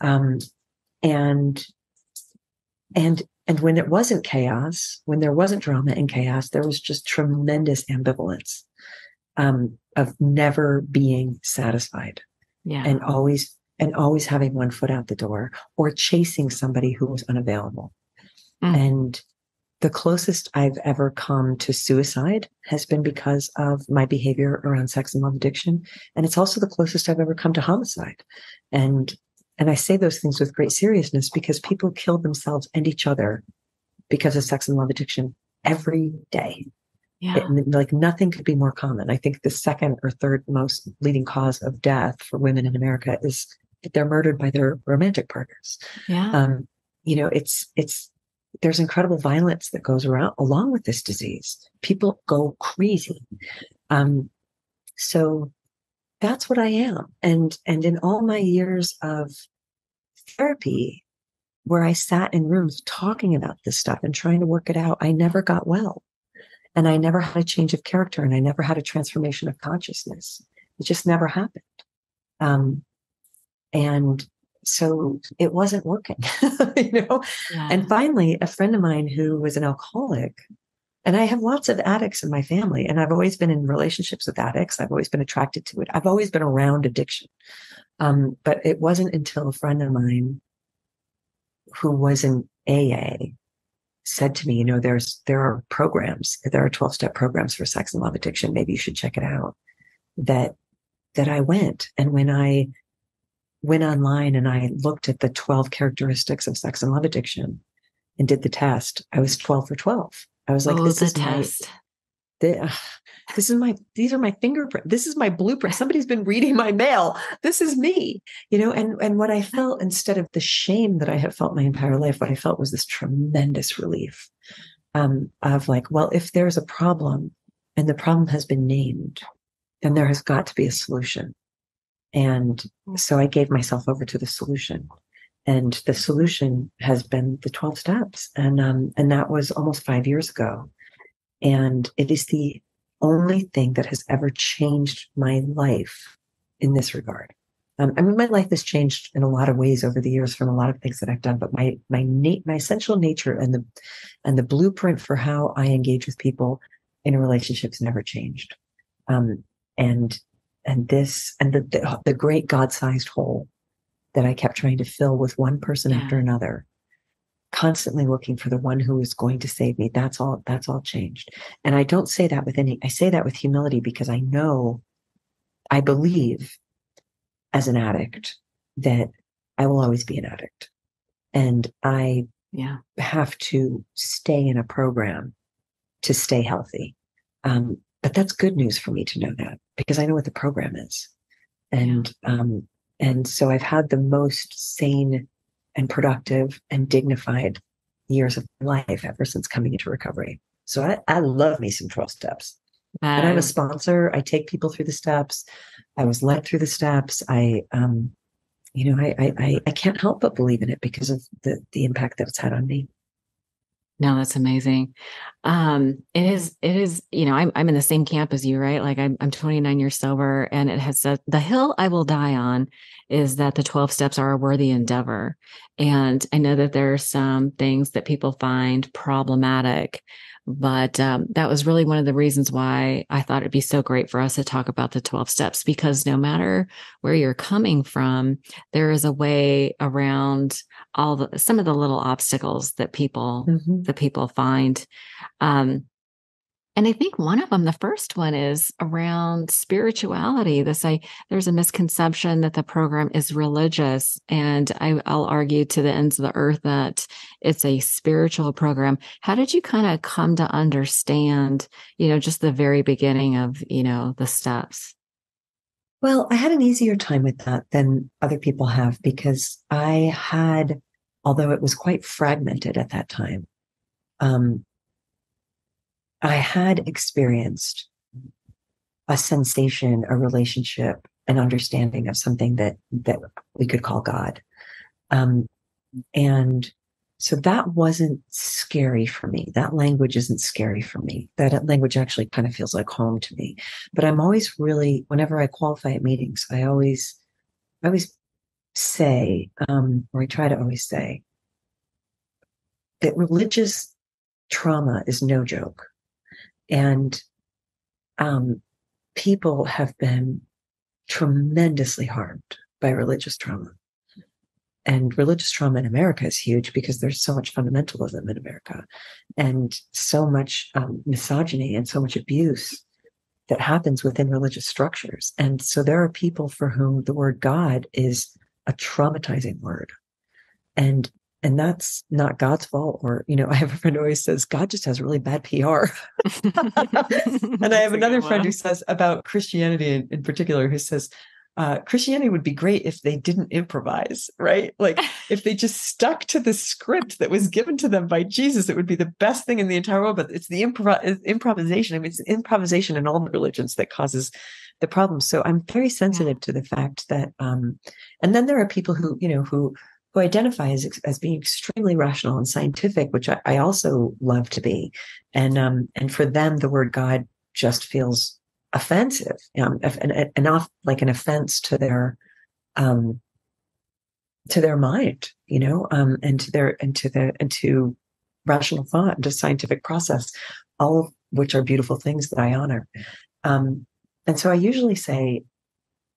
And when it wasn't chaos, when there wasn't drama and chaos, there was just tremendous ambivalence. Of never being satisfied and always having one foot out the door or chasing somebody who was unavailable. And the closest I've ever come to suicide has been because of my behavior around sex and love addiction. And it's also the closest I've ever come to homicide. And I say those things with great seriousness because people kill themselves and each other because of sex and love addiction every day. Yeah. Like nothing could be more common. I think the second or third most leading cause of death for women in America is that they're murdered by their romantic partners. Yeah. There's incredible violence that goes around along with this disease. People go crazy. So that's what I am. And in all my years of therapy, where I sat in rooms talking about this stuff and trying to work it out, I never got well. And I never had a change of character and I never had a transformation of consciousness. It just never happened. And so it wasn't working, Yeah. And finally, a friend of mine who was an alcoholic, and I have lots of addicts in my family, and I've always been in relationships with addicts. I've always been attracted to it. I've always been around addiction. But it wasn't until a friend of mine who was in AA said to me, there are 12-step programs for sex and love addiction. Maybe you should check it out. That I went. And when I went online and I looked at the 12 characteristics of sex and love addiction and did the test, I was 12 for 12. I was like, this is test. These are my fingerprints. This is my blueprint. Somebody's been reading my mail. This is me, and what I felt, instead of the shame that I have felt my entire life, what I felt was this tremendous relief, of like, well, if there's a problem and the problem has been named, then there has got to be a solution. And so I gave myself over to the solution, and the solution has been the 12 steps. And that was almost 5 years ago. And it is the only thing that has ever changed my life in this regard. My life has changed in a lot of ways over the years from a lot of things that I've done, but my essential nature and the blueprint for how I engage with people in relationships never changed. And the great God-sized hole that I kept trying to fill with one person after another, constantly looking for the one who is going to save me. That's all changed. And I don't say that I say that with humility, because I believe as an addict that I will always be an addict. And I have to stay in a program to stay healthy. But that's good news for me to know that, because I know what the program is. And so I've had the most sane and productive and dignified years of my life ever since coming into recovery. So I love me some 12 steps. And I'm a sponsor. I take people through the steps. I was led through the steps. I can't help but believe in it because of the impact that it's had on me. No, that's amazing. It is, I'm in the same camp as you, right? Like I'm 29 years sober, and it has said the hill I will die on is that the 12 steps are a worthy endeavor. And I know that there are some things that people find problematic, but that was really one of the reasons why I thought it'd be so great for us to talk about the 12 steps, because no matter where you're coming from, there is a way around some of the little obstacles that people find. And I think one of them, the first one, is around spirituality. There's a misconception that the program is religious, and I'll argue to the ends of the earth that it's a spiritual program. How did you kind of come to understand, just the very beginning of, the steps? Well, I had an easier time with that than other people have, because although it was quite fragmented at that time, I had experienced a sensation, a relationship, an understanding of something that we could call God. And so that wasn't scary for me. That language isn't scary for me. That language actually kind of feels like home to me. But I'm always whenever I qualify at meetings, I always say, or I try to always say, that religious trauma is no joke. And people have been tremendously harmed by religious trauma. And religious trauma in America is huge because there's so much fundamentalism in America, and so much misogyny and so much abuse that happens within religious structures. And so there are people for whom the word God is a traumatizing word. And that's not God's fault. Or, I have a friend who always says, God just has really bad PR. And I have another friend who says about Christianity in particular, who says, Christianity would be great if they didn't improvise, right? Like if they just stuck to the script that was given to them by Jesus, it would be the best thing in the entire world. But it's the improvisation. I mean, it's improvisation in all the religions that causes the problem. So I'm very sensitive to the fact that, and then there are people who identify as being extremely rational and scientific, which I also love to be. And for them, the word God just feels offensive, and off like an offense to their mind, and to rational thought and to scientific process, all of which are beautiful things that I honor. And so I usually say,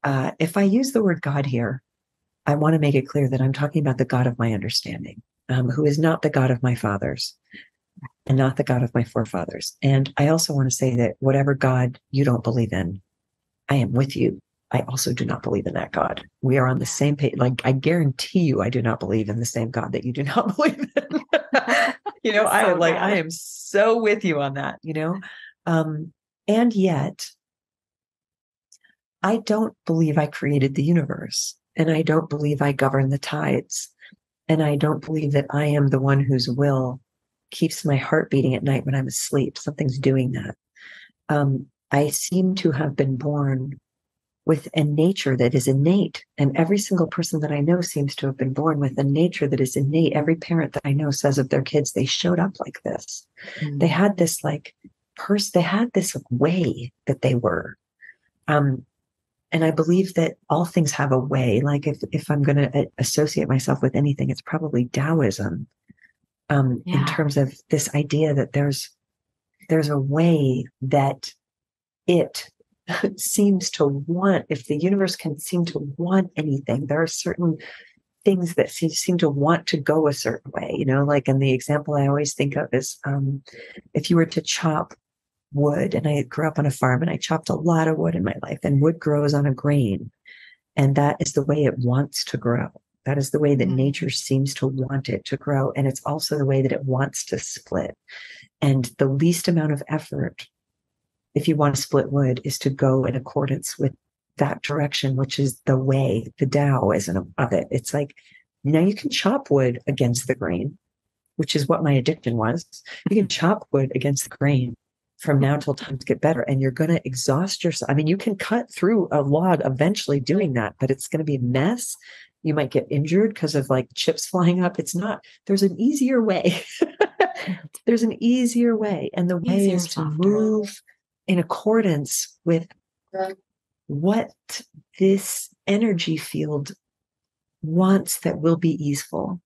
if I use the word God here, I want to make it clear that I'm talking about the God of my understanding, who is not the God of my fathers and not the God of my forefathers. And I also want to say that whatever God you don't believe in, I am with you. I also do not believe in that God. We are on the same page. Like, I guarantee you, I do not believe in the same God that you do not believe in. I am so with you on that, and yet I don't believe I created the universe. And I don't believe I govern the tides. And I don't believe that I am the one whose will keeps my heart beating at night when I'm asleep. Something's doing that. I seem to have been born with a nature that is innate. And every single person that I know seems to have been born with a nature that is innate. Every parent that I know says of their kids, they showed up like this. Mm-hmm. They had this they had this way that they were. And I believe that all things have a way. Like if I'm going to associate myself with anything, it's probably Taoism, in terms of this idea that there's a way that it seems to want. If the universe can seem to want anything, there are certain things that seem to want to go a certain way. Like in the example I always think of is, if you were to chop wood, and I grew up on a farm and I chopped a lot of wood in my life, and wood grows on a grain, and that is the way it wants to grow. That is the way that nature seems to want it to grow. And it's also the way that it wants to split. And the least amount of effort if you want to split wood, is to go in accordance with that direction, which is the way, the Taoism of it. It's like, now you can chop wood against the grain, which is what my addiction was. You can chop wood against the grain from now until times get better, and you're going to exhaust yourself. I mean, you can cut through a log eventually doing that, but it's going to be a mess. You might get injured because of like chips flying up. It's not, there's an easier way. There's an easier way. And the way Easier, is to softer. move in accordance with what this energy field wants that will be easeful.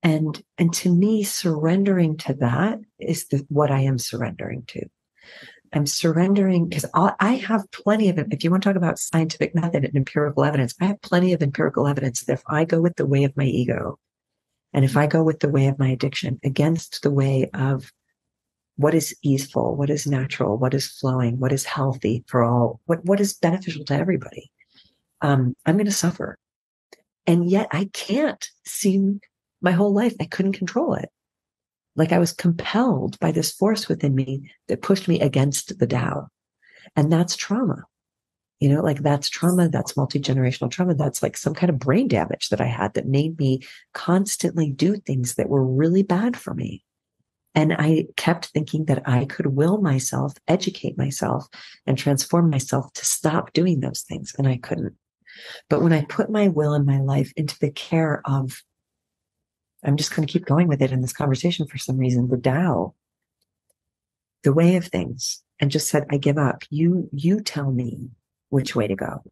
And to me, surrendering to that is what I am surrendering to. I'm surrendering because I have plenty of it. If you want to talk about scientific method and empirical evidence, I have plenty of empirical evidence that if I go with the way of my ego, and if I go with the way of my addiction against the way of what is easeful, what is natural, what is flowing, what is healthy for all, what is beneficial to everybody, I'm going to suffer. And yet I can't see my whole life. I couldn't control it. Like I was compelled by this force within me that pushed me against the Tao. And that's trauma. You know, like that's trauma, that's multi-generational trauma. That's like some kind of brain damage that I had that made me constantly do things that were really bad for me. And I kept thinking that I could will myself, educate myself, and transform myself to stop doing those things. And I couldn't. But when I put my will and my life into the care of, I'm just going to keep going with it in this conversation for some reason, the Tao, the way of things, and just said, I give up. You tell me which way to go.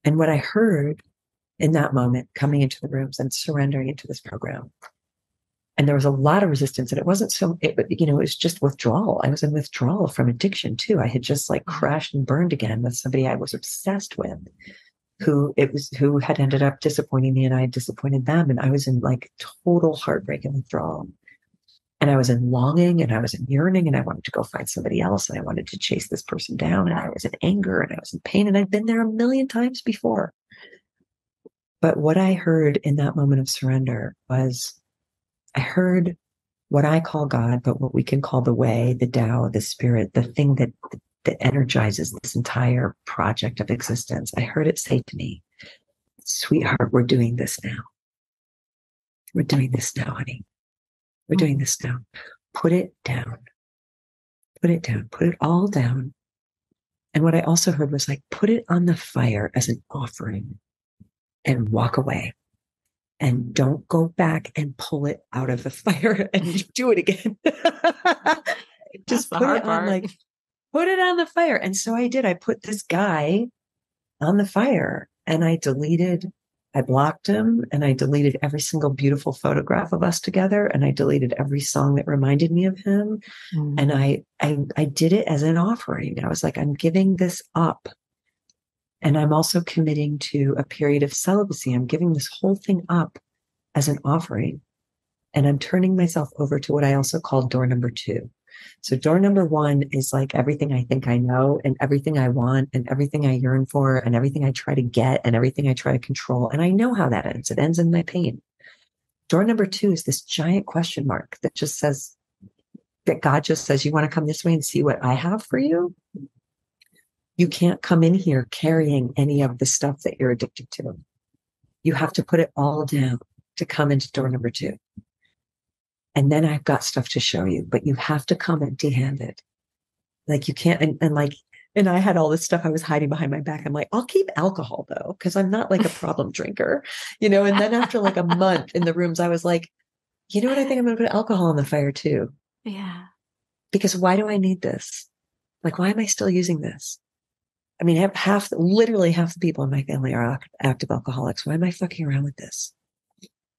And what I heard in that moment, coming into the rooms and surrendering into this program, and there was a lot of resistance, and it wasn't it was just withdrawal. I was in withdrawal from addiction too. I had just like crashed and burned again with somebody I was obsessed with, who had ended up disappointing me, and I disappointed them. And I was in like total heartbreak and withdrawal. And I was in longing, and I was in yearning, and I wanted to go find somebody else, and I wanted to chase this person down, and I was in anger, and I was in pain, and I'd been there a million times before. But what I heard in that moment of surrender was, I heard what I call God, but what we can call the way, the Tao, the spirit, the thing that energizes this entire project of existence. I heard it say to me, sweetheart, we're doing this now. We're doing this now, honey. We're doing this now. Put it down. Put it down. Put it all down. And what I also heard was like, put it on the fire as an offering and walk away. And don't go back and pull it out of the fire and do it again. Just put it on, like, put it on the fire. And so I did. I put this guy on the fire, and I blocked him, and I deleted every single beautiful photograph of us together. And I deleted every song that reminded me of him. Mm-hmm. And I did it as an offering. I was like, I'm giving this up. And I'm also committing to a period of celibacy. I'm giving this whole thing up as an offering. And I'm turning myself over to what I also call door number 2. So door number 1 is like everything I think I know, and everything I want, and everything I yearn for, and everything I try to get, and everything I try to control. And I know how that ends. It ends in my pain. Door number 2 is this giant question mark that just says, that God just says, you want to come this way and see what I have for you? You can't come in here carrying any of the stuff that you're addicted to. You have to put it all down to come into door number 2. And then I've got stuff to show you, but you have to come empty-handed. Like you can't, and I had all this stuff I was hiding behind my back. I'm like, I'll keep alcohol though, because I'm not like a problem drinker, and then after like a month in the rooms, I was like, you know what? I think I'm going to put alcohol in the fire too. Yeah. Because why do I need this? Like, why am I still using this? I mean, literally half the people in my family are active alcoholics. Why am I fucking around with this?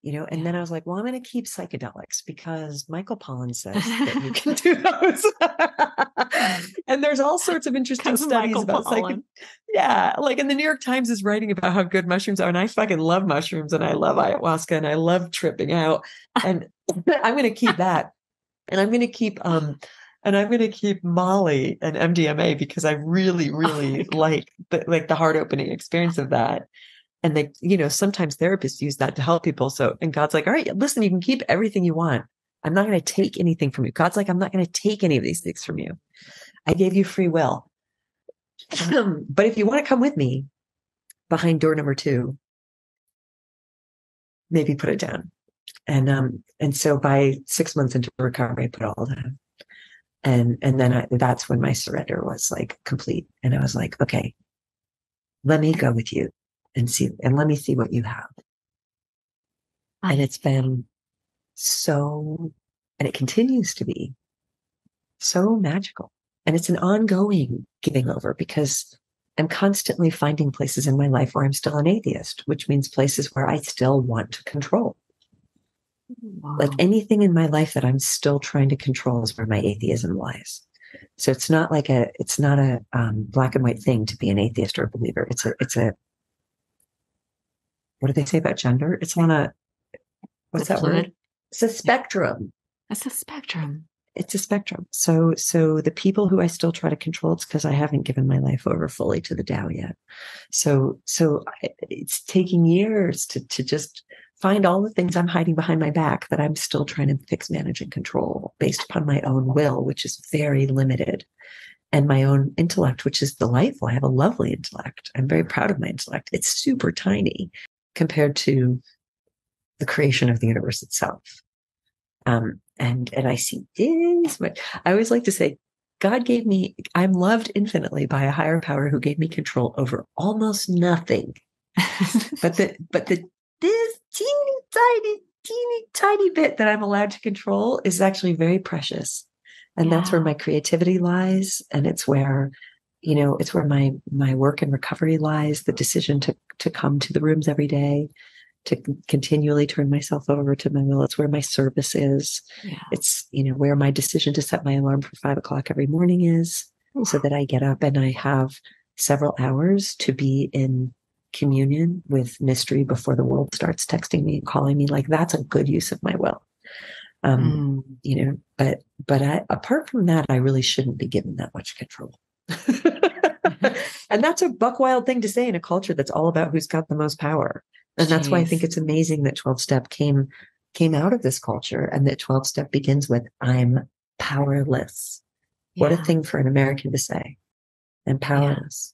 And then I was like, well, I'm going to keep psychedelics because Michael Pollan says that you can do those. And there's all sorts of interesting studies about psychedelics. Yeah. Like, and the New York Times is writing about how good mushrooms are. And I fucking love mushrooms, and I love ayahuasca, and I love tripping out. And I'm going to keep that. And I'm going to keep, Molly and MDMA because I really, really like the heart opening experience of that. And sometimes therapists use that to help people. So, and God's like, all right, listen, you can keep everything you want. I'm not going to take anything from you. God's like, I'm not going to take any of these things from you. I gave you free will. But if you want to come with me behind door number 2, maybe put it down. And so by 6 months into recovery, I put all that. And then that's when my surrender was like complete. And I was like, okay, let me go with you and let me see what you have. And it's been and it continues to be so magical. And it's an ongoing giving over, because I'm constantly finding places in my life where I'm still an atheist, which means places where I still want to control. Wow. Like anything in my life that I'm still trying to control is where my atheism lies. So it's not a black and white thing to be an atheist or a believer. It's a what do they say about gender? It's on a, what's that word? It's a spectrum. It's a spectrum. It's a spectrum. So the people who I still try to control, it's because I haven't given my life over fully to the Tao yet. So it's taking years to just find all the things I'm hiding behind my back that I'm still trying to fix, manage, and control based upon my own will, which is very limited, and my own intellect, which is delightful. I have a lovely intellect. I'm very proud of my intellect. It's super tiny compared to the creation of the universe itself. And I see this, but I always like to say, I'm loved infinitely by a higher power who gave me control over almost nothing. but this teeny tiny bit that I'm allowed to control is actually very precious. And that's where my creativity lies. And it's where, it's where my work and recovery lies, the decision to come to the rooms every day, to continually turn myself over to my will. It's where my service is. Yeah. It's, where my decision to set my alarm for 5 o'clock every morning is, so that I get up and I have several hours to be in communion with mystery before the world starts texting me and calling me. Like, that's a good use of my will. But apart from that, I really shouldn't be given that much control. And that's a buck wild thing to say in a culture that's all about who's got the most power. And that's why I think it's amazing that 12-step came out of this culture, and that 12-step begins with, I'm powerless. Yeah. What a thing for an American to say. I'm powerless.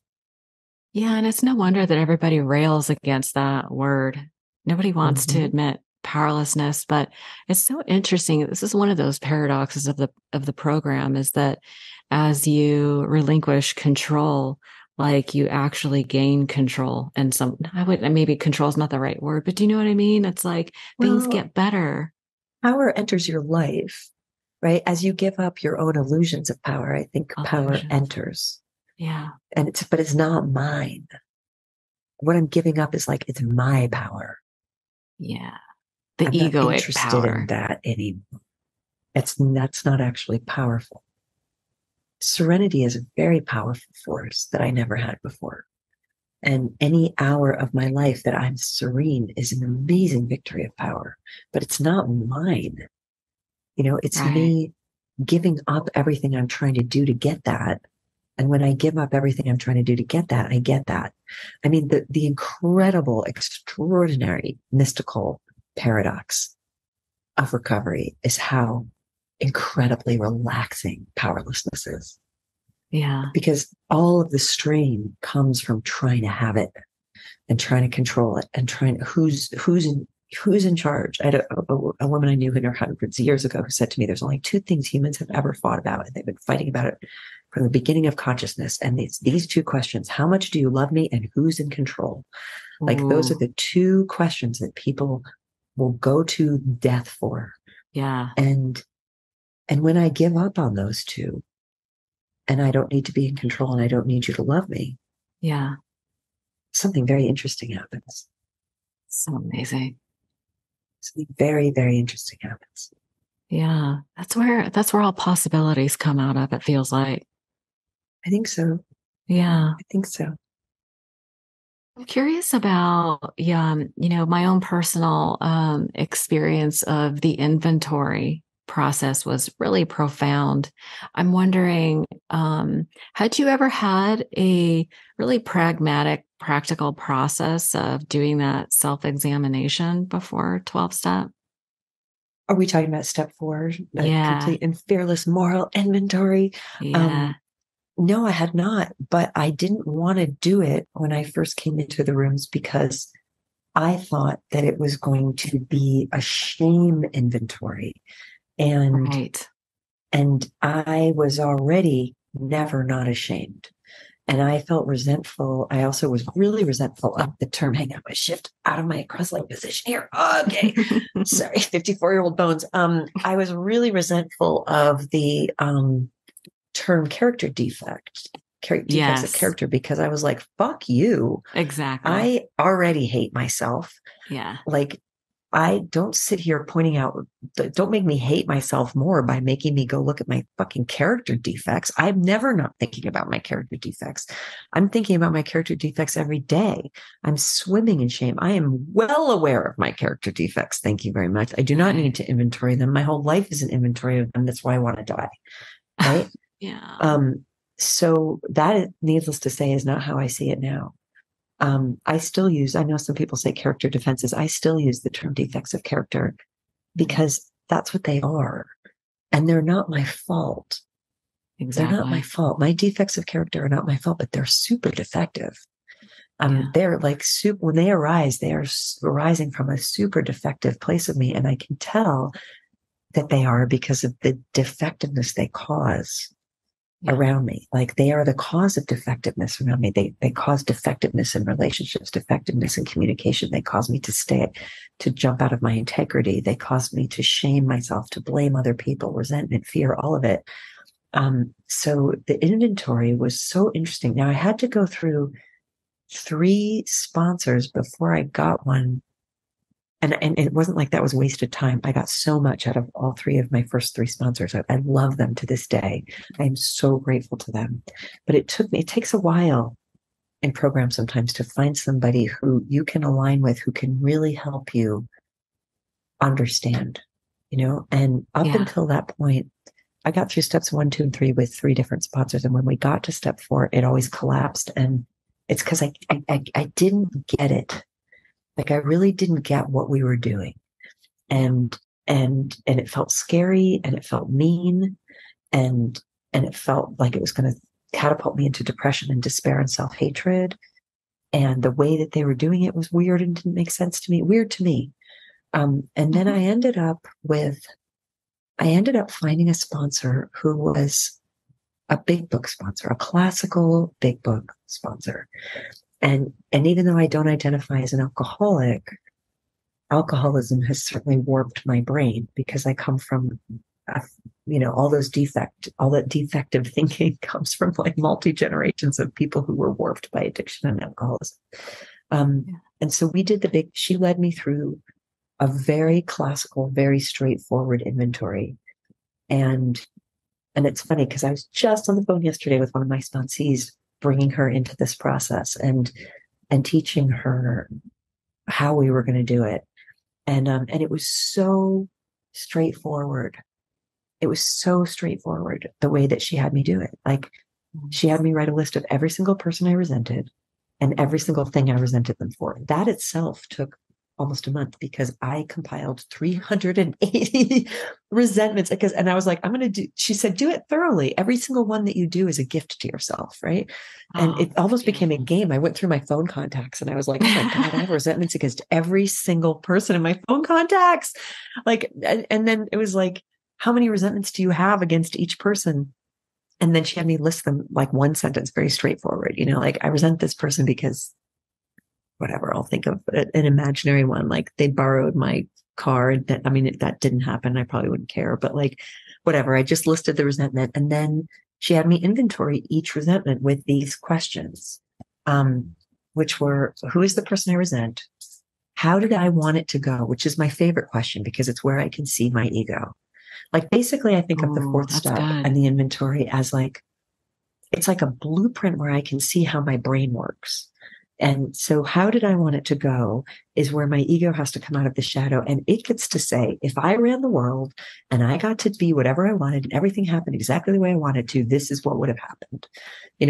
Yeah. And it's no wonder that everybody rails against that word. Nobody wants to admit powerlessness, but it's so interesting. This is one of those paradoxes of the program, is that as you relinquish control, like, you actually gain control. And maybe control is not the right word, but do you know what I mean? It's like things get better. Power enters your life, right? As you give up your own illusions of power, I think power enters. Yeah. But it's not mine. What I'm giving up is like, it's my power. Yeah. I'm egoic not interested power in that anymore. That's not actually powerful. Serenity is a very powerful force that I never had before. And any hour of my life that I'm serene is an amazing victory of power, but it's not mine. It's me giving up everything I'm trying to do to get that. And when I give up everything I'm trying to do to get that, I get that. I mean, the incredible, extraordinary, mystical paradox of recovery is how incredibly relaxing powerlessness is. Yeah. Because all of the strain comes from trying to have it and trying to control it and who's in charge. I had a woman I knew in her hundreds years ago who said to me, there's only 2 things humans have ever fought about, and they've been fighting about it from the beginning of consciousness. And it's these 2 questions: how much do you love me, and who's in control? Ooh. Like, those are the 2 questions that people will go to death for. Yeah. And when I give up on those 2, and I don't need to be in control, and I don't need you to love me, yeah, something very interesting happens. So amazing. Something very, very interesting happens. Yeah. That's where all possibilities come out of, it feels like. I think so. Yeah. I think so. I'm curious about, my own personal experience of the inventory process was really profound. I'm wondering, had you ever had a really pragmatic, practical process of doing that self-examination before 12-step? Are we talking about step 4, Yeah. complete and fearless moral inventory? Yeah. No, I had not, but I didn't want to do it when I first came into the rooms because I thought that it was going to be a shame inventory. And Right. and I was already never not ashamed. And I felt resentful. I also was really resentful of the term, hang on, my shift out of my cross-leg position here. Okay. Sorry, 54-year-old bones. I was really resentful of the term character defect, defects of Yes, character, because I was like, fuck you. exactly. I already hate myself. Yeah. Like, I don't sit here pointing out, don't make me hate myself more by making me go look at my fucking character defects. I'm never not thinking about my character defects. I'm thinking about my character defects every day. I'm swimming in shame. I am well aware of my character defects. Thank you very much. I do not need to inventory them. My whole life is an inventory of them. That's why I want to die. Right. Yeah. So that, needless to say, is not how I see it now. I still use, I know some people say character defenses. I still use the term defects of character because that's what they are. And they're not my fault. They're not my Exactly. fault. My defects of character are not my fault, but they're super defective. Yeah. They're like when they arise, they are arising from a super defective place of me. And I can tell that they are because of the defectiveness they cause around me. Like they are the cause of defectiveness around me. They cause defectiveness in relationships, defectiveness in communication. They cause me to jump out of my integrity. They cause me to shame myself, to blame other people, resentment, fear, all of it. So the inventory was so interesting. Now I had to go through 3 sponsors before I got one. And it wasn't like that was wasted time. I got so much out of all 3 of my first 3 sponsors. I love them to this day. I am so grateful to them. But it takes a while in programs sometimes to find somebody who you can align with, who can really help you understand, and up until that point, I got through steps 1, 2, and 3 with 3 different sponsors. And when we got to step 4, it always collapsed. And it's because I didn't get it. Like I really didn't get what we were doing. And it felt scary and it felt mean and it felt like it was going to catapult me into depression and despair and self-hatred. And the way that they were doing it was weird and didn't make sense to me, weird to me. And then I ended up finding a sponsor who was a big book sponsor, a classical big book sponsor. And even though I don't identify as an alcoholic, alcoholism has certainly warped my brain because I come from, all that defective thinking comes from like multi-generations of people who were warped by addiction and alcoholism. And so she led me through a very classical, very straightforward inventory. And it's funny because I was just on the phone yesterday with one of my sponsees, bringing her into this process and teaching her how we were going to do it. And it was so straightforward. It was so straightforward the way that she had me do it. Like she had me write a list of every single person I resented and every single thing I resented them for. That itself took almost a month because I compiled 380 resentments. And I was like, she said, do it thoroughly. Every single one that you do is a gift to yourself. Right. And it almost became a game. I went through my phone contacts and I was like, oh my God, I have resentments against every single person in my phone contacts. Like, and then it was like, how many resentments do you have against each person? And then she had me list them like one sentence, very straightforward, like I resent this person because whatever, I'll think of an imaginary one. Like they borrowed my car. That didn't happen. I probably wouldn't care, but like, whatever. I just listed the resentment. And then she had me inventory each resentment with these questions, which were, who is the person I resent? How did I want it to go? Which is my favorite question because it's where I can see my ego. Like basically I think of the 4th step and the inventory as like, it's like a blueprint where I can see how my brain works. And so how did I want it to go is where my ego has to come out of the shadow and it gets to say, if I ran the world and I got to be whatever I wanted and everything happened exactly the way I wanted to, this is what would have happened.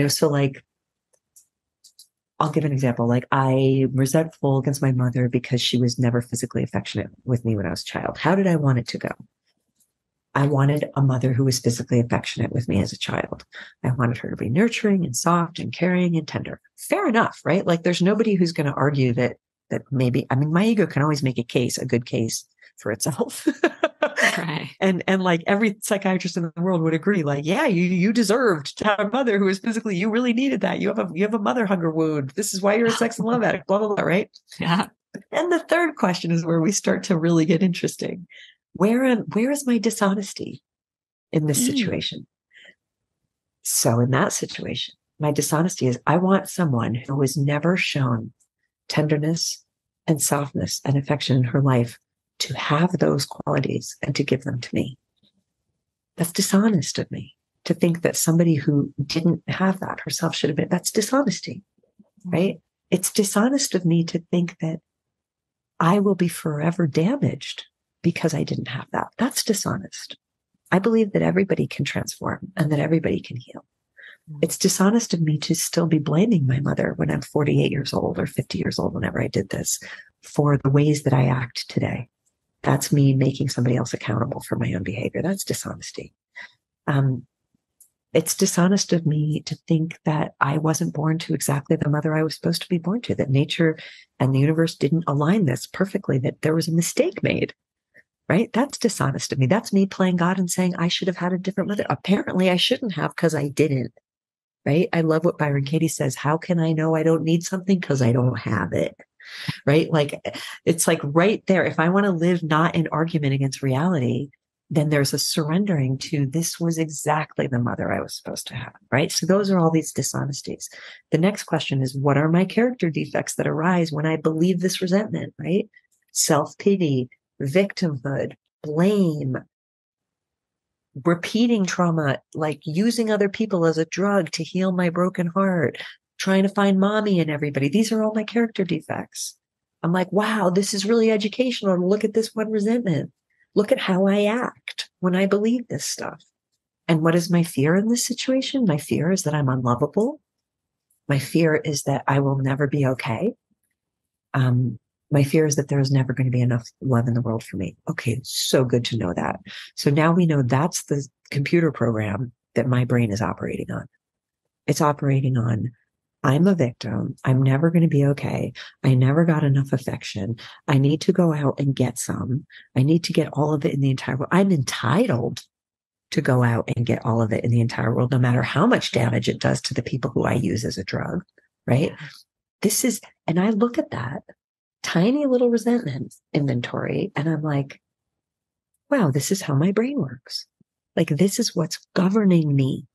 So like I'll give an example. Like I'm resentful against my mother because she was never physically affectionate with me when I was a child. How did I want it to go? I wanted a mother who was physically affectionate with me as a child. I wanted her to be nurturing and soft and caring and tender. Fair enough, right? Like there's nobody who's going to argue that maybe, I mean, my ego can always make a good case for itself. Right. And like every psychiatrist in the world would agree, like, yeah, you deserved to have a mother who was physically, you really needed that. You have a mother hunger wound. This is why you're a sex and love addict, blah, blah, blah, right? Yeah. And the third question is where we start to really get interesting. Where is my dishonesty in this situation? So in that situation, my dishonesty is I want someone who has never shown tenderness and softness and affection in her life to have those qualities and to give them to me. That's dishonest of me to think that somebody who didn't have that herself should have been. That's dishonesty, right? It's dishonest of me to think that I will be forever damaged because I didn't have that. That's dishonest. I believe that everybody can transform and that everybody can heal. It's dishonest of me to still be blaming my mother when I'm 48 years old or 50 years old, whenever I did this, for the ways that I act today. That's me making somebody else accountable for my own behavior. That's dishonesty. It's dishonest of me to think that I wasn't born to exactly the mother I was supposed to be born to, that nature and the universe didn't align this perfectly, that there was a mistake made. Right? That's dishonest of me. That's me playing God and saying I should have had a different mother. Apparently I shouldn't have because I didn't. Right? I love what Byron Katie says. How can I know I don't need something? Because I don't have it. Right? Like it's like right there. If I want to live not in argument against reality, then there's a surrendering to this was exactly the mother I was supposed to have. Right? So those are all these dishonesties. The next question is, what are my character defects that arise when I believe this resentment? Right? Self-pity, victimhood, blame, repeating trauma, like using other people as a drug to heal my broken heart, trying to find mommy in everybody. These are all my character defects. I'm like, wow, this is really educational. Look at this one resentment. Look at how I act when I believe this stuff. And what is my fear in this situation? My fear is that I'm unlovable. My fear is that I will never be okay. My fear is that there is never going to be enough love in the world for me. Okay, so good to know that. So now we know that's the computer program that my brain is operating on. It's operating on, I'm a victim. I'm never going to be okay. I never got enough affection. I need to go out and get some. I need to get all of it in the entire world. I'm entitled to go out and get all of it in the entire world, no matter how much damage it does to the people who I use as a drug, right? This is, and I look at that tiny little resentment inventory and I'm like, wow, this is how my brain works. Like, this is what's governing me.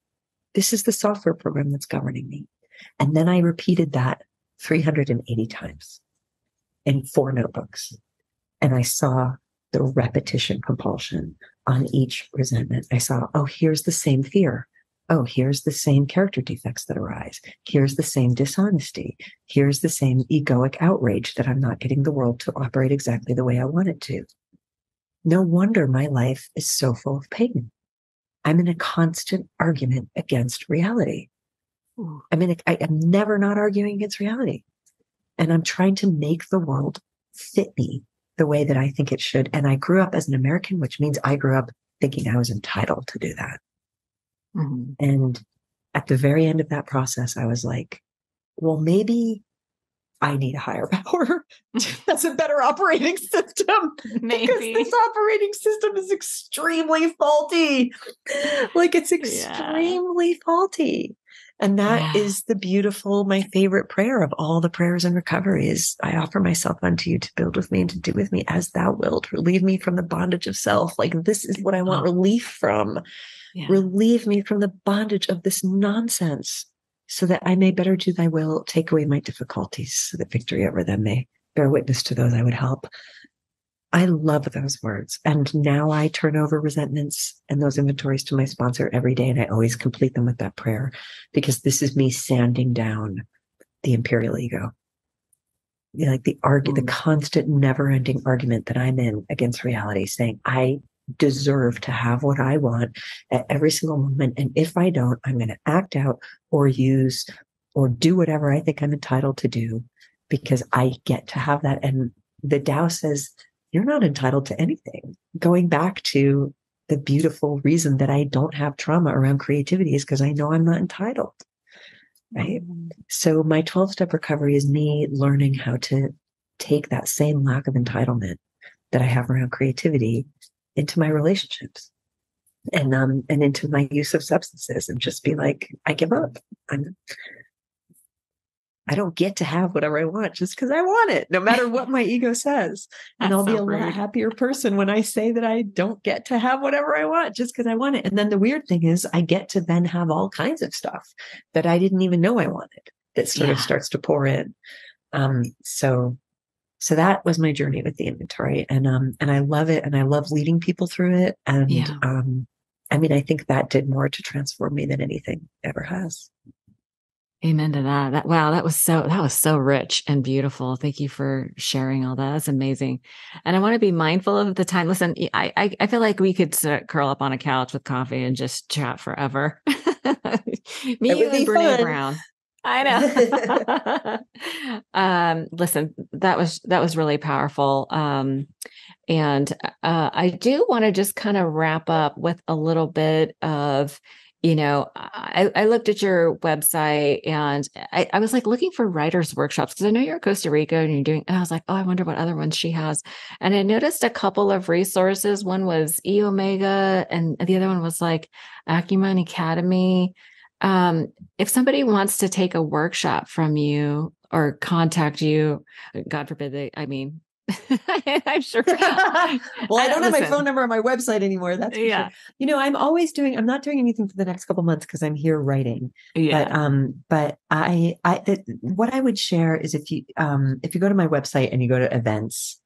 This is the software program that's governing me. And then I repeated that 380 times in 4 notebooks. And I saw the repetition compulsion on each resentment. I saw, oh, here's the same fear. Oh, here's the same character defects that arise. Here's the same dishonesty. Here's the same egoic outrage that I'm not getting the world to operate exactly the way I want it to. No wonder my life is so full of pain. I'm in a constant argument against reality. I'm never not arguing against reality. And I'm trying to make the world fit me the way that I think it should. And I grew up as an American, which means I grew up thinking I was entitled to do that. Mm-hmm. And at the very end of that process, I was like, well, maybe I need a higher power. That's a better operating system. Maybe. Because this operating system is extremely faulty. Like, it's extremely faulty. And that is the beautiful, my favorite prayer of all the prayers in recovery is, I offer myself unto you to build with me and to do with me as thou wilt. Relieve me from the bondage of self. Like, this is what I want relief from. Yeah. Relieve me from the bondage of this nonsense so that I may better do thy will, take away my difficulties so that victory over them may bear witness to those I would help. I love those words. And now I turn over resentments and those inventories to my sponsor every day. And I always complete them with that prayer because this is me sanding down the imperial ego. Like the constant never ending argument that I'm in against reality, saying I deserve to have what I want at every single moment. And if I don't, I'm going to act out or use or do whatever I think I'm entitled to do because I get to have that. And the Tao says, you're not entitled to anything. Going back to the beautiful reason that I don't have trauma around creativity is because I know I'm not entitled. Right. So my 12-step recovery is me learning how to take that same lack of entitlement that I have around creativity into my relationships and into my use of substances and just be like, I give up. I don't get to have whatever I want just because I want it, no matter what my ego says. And I'll be a lot happier person when I say that I don't get to have whatever I want just because I want it. And then the weird thing is I get to then have all kinds of stuff that I didn't even know I wanted that sort of starts to pour in. So that was my journey with the inventory, and I love it, and I love leading people through it. And I mean, I think that did more to transform me than anything ever has. Amen to that. Wow, that was so rich and beautiful. Thank you for sharing all that. That's amazing. And I want to be mindful of the time. Listen, I feel like we could curl up on a couch with coffee and just chat forever. Me, you, and Brene Brown. I know. Listen, that was really powerful. And I do want to just kind of wrap up with a little bit of, I looked at your website and I was like looking for writers' workshops because I know you're in Costa Rica and you're doing, and I was like, oh, I wonder what other ones she has. And I noticed a couple of resources. One was E Omega and the other one was like Acumen Academy. If somebody wants to take a workshop from you or contact you, God forbid I'm sure. Well, I don't have my phone number on my website anymore. That's for sure. I'm not doing anything for the next couple months because I'm here writing. Yeah. But what I would share is if you go to my website and you go to events,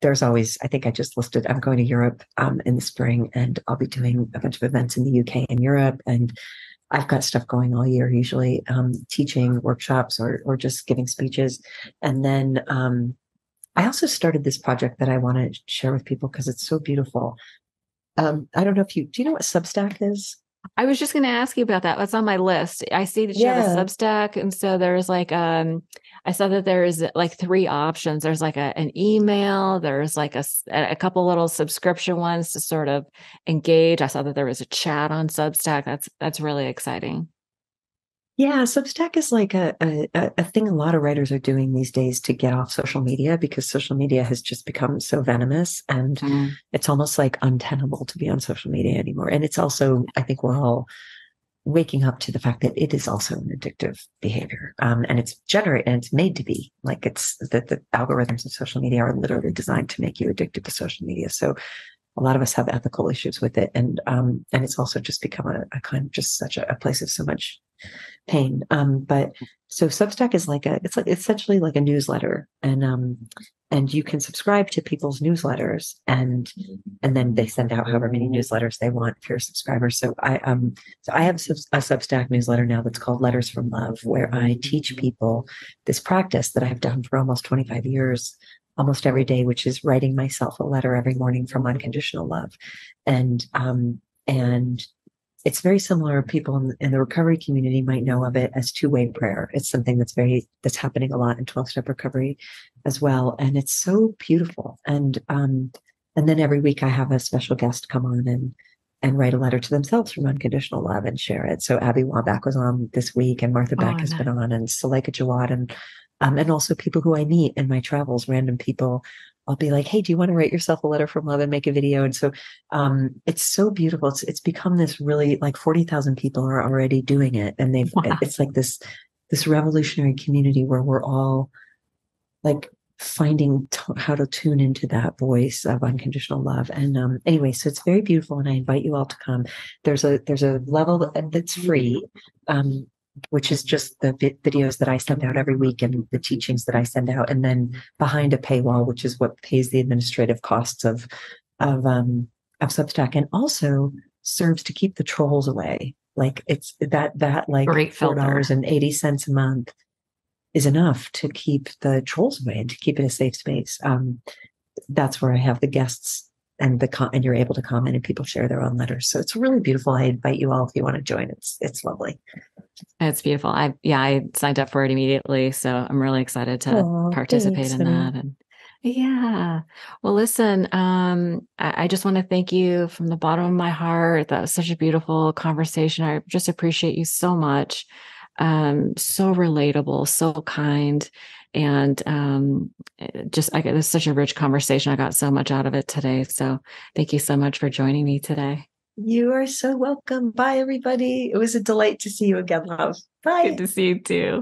there's always, I think I just listed, I'm going to Europe, in the spring, and I'll be doing a bunch of events in the UK and Europe. And I've got stuff going all year, usually, teaching workshops or just giving speeches. And then, I also started this project that I want to share with people because it's so beautiful. I don't know do you know what Substack is? I was just going to ask you about that. What's on my list? I see that you have a Substack. And so there's like, I saw that there's like 3 options. There's like an email, there's like a couple little subscription ones to sort of engage. I saw that there was a chat on Substack. That's really exciting. Yeah, Substack is like a thing a lot of writers are doing these days to get off social media because social media has just become so venomous and it's almost like untenable to be on social media anymore. And it's also, I think we're all waking up to the fact that it is also an addictive behavior. And it's made to be like it's that the algorithms of social media are literally designed to make you addicted to social media. So a lot of us have ethical issues with it. And it's also just become a kind of just such a place of so much pain. But so Substack is it's essentially like a newsletter, and you can subscribe to people's newsletters, and then they send out however many newsletters they want if you're a subscriber. So I have a Substack newsletter now that's called Letters from Love, where I teach people this practice that I've done for almost 25 years, almost every day, which is writing myself a letter every morning from unconditional love. And it's very similar. People in the recovery community might know of it as two-way prayer. It's something that's happening a lot in 12-step recovery as well. And it's so beautiful. And then every week I have a special guest come on and write a letter to themselves from unconditional love and share it. So Abby Wambach was on this week, and Martha Beck has been on, and Suleika Jawad, and also people who I meet in my travels, random people. I'll be like, hey, do you want to write yourself a letter from love and make a video? And so it's so beautiful. It's become this really, like 40,000 people are already doing it. And it's like this revolutionary community where we're all like finding how to tune into that voice of unconditional love. And anyway, so it's very beautiful. And I invite you all to come. There's a level that's free, which is just the videos that I send out every week and the teachings that I send out. And then behind a paywall, which is what pays the administrative costs of Substack, and also serves to keep the trolls away. Like it's that like $4.80 a month is enough to keep the trolls away and to keep it a safe space. That's where I have the guests and you're able to comment and people share their own letters. So it's really beautiful. I invite you all if you want to join. It's lovely. It's beautiful. I signed up for it immediately. So I'm really excited to participate Thanks, in honey. that. And yeah. Well, listen, I just want to thank you from the bottom of my heart. That was such a beautiful conversation. I just appreciate you so much. So relatable, so kind. And I got this such a rich conversation. I got so much out of it today. So thank you so much for joining me today. You are so welcome. Bye, everybody. It was a delight to see you again, love. Good Bye. to see you too.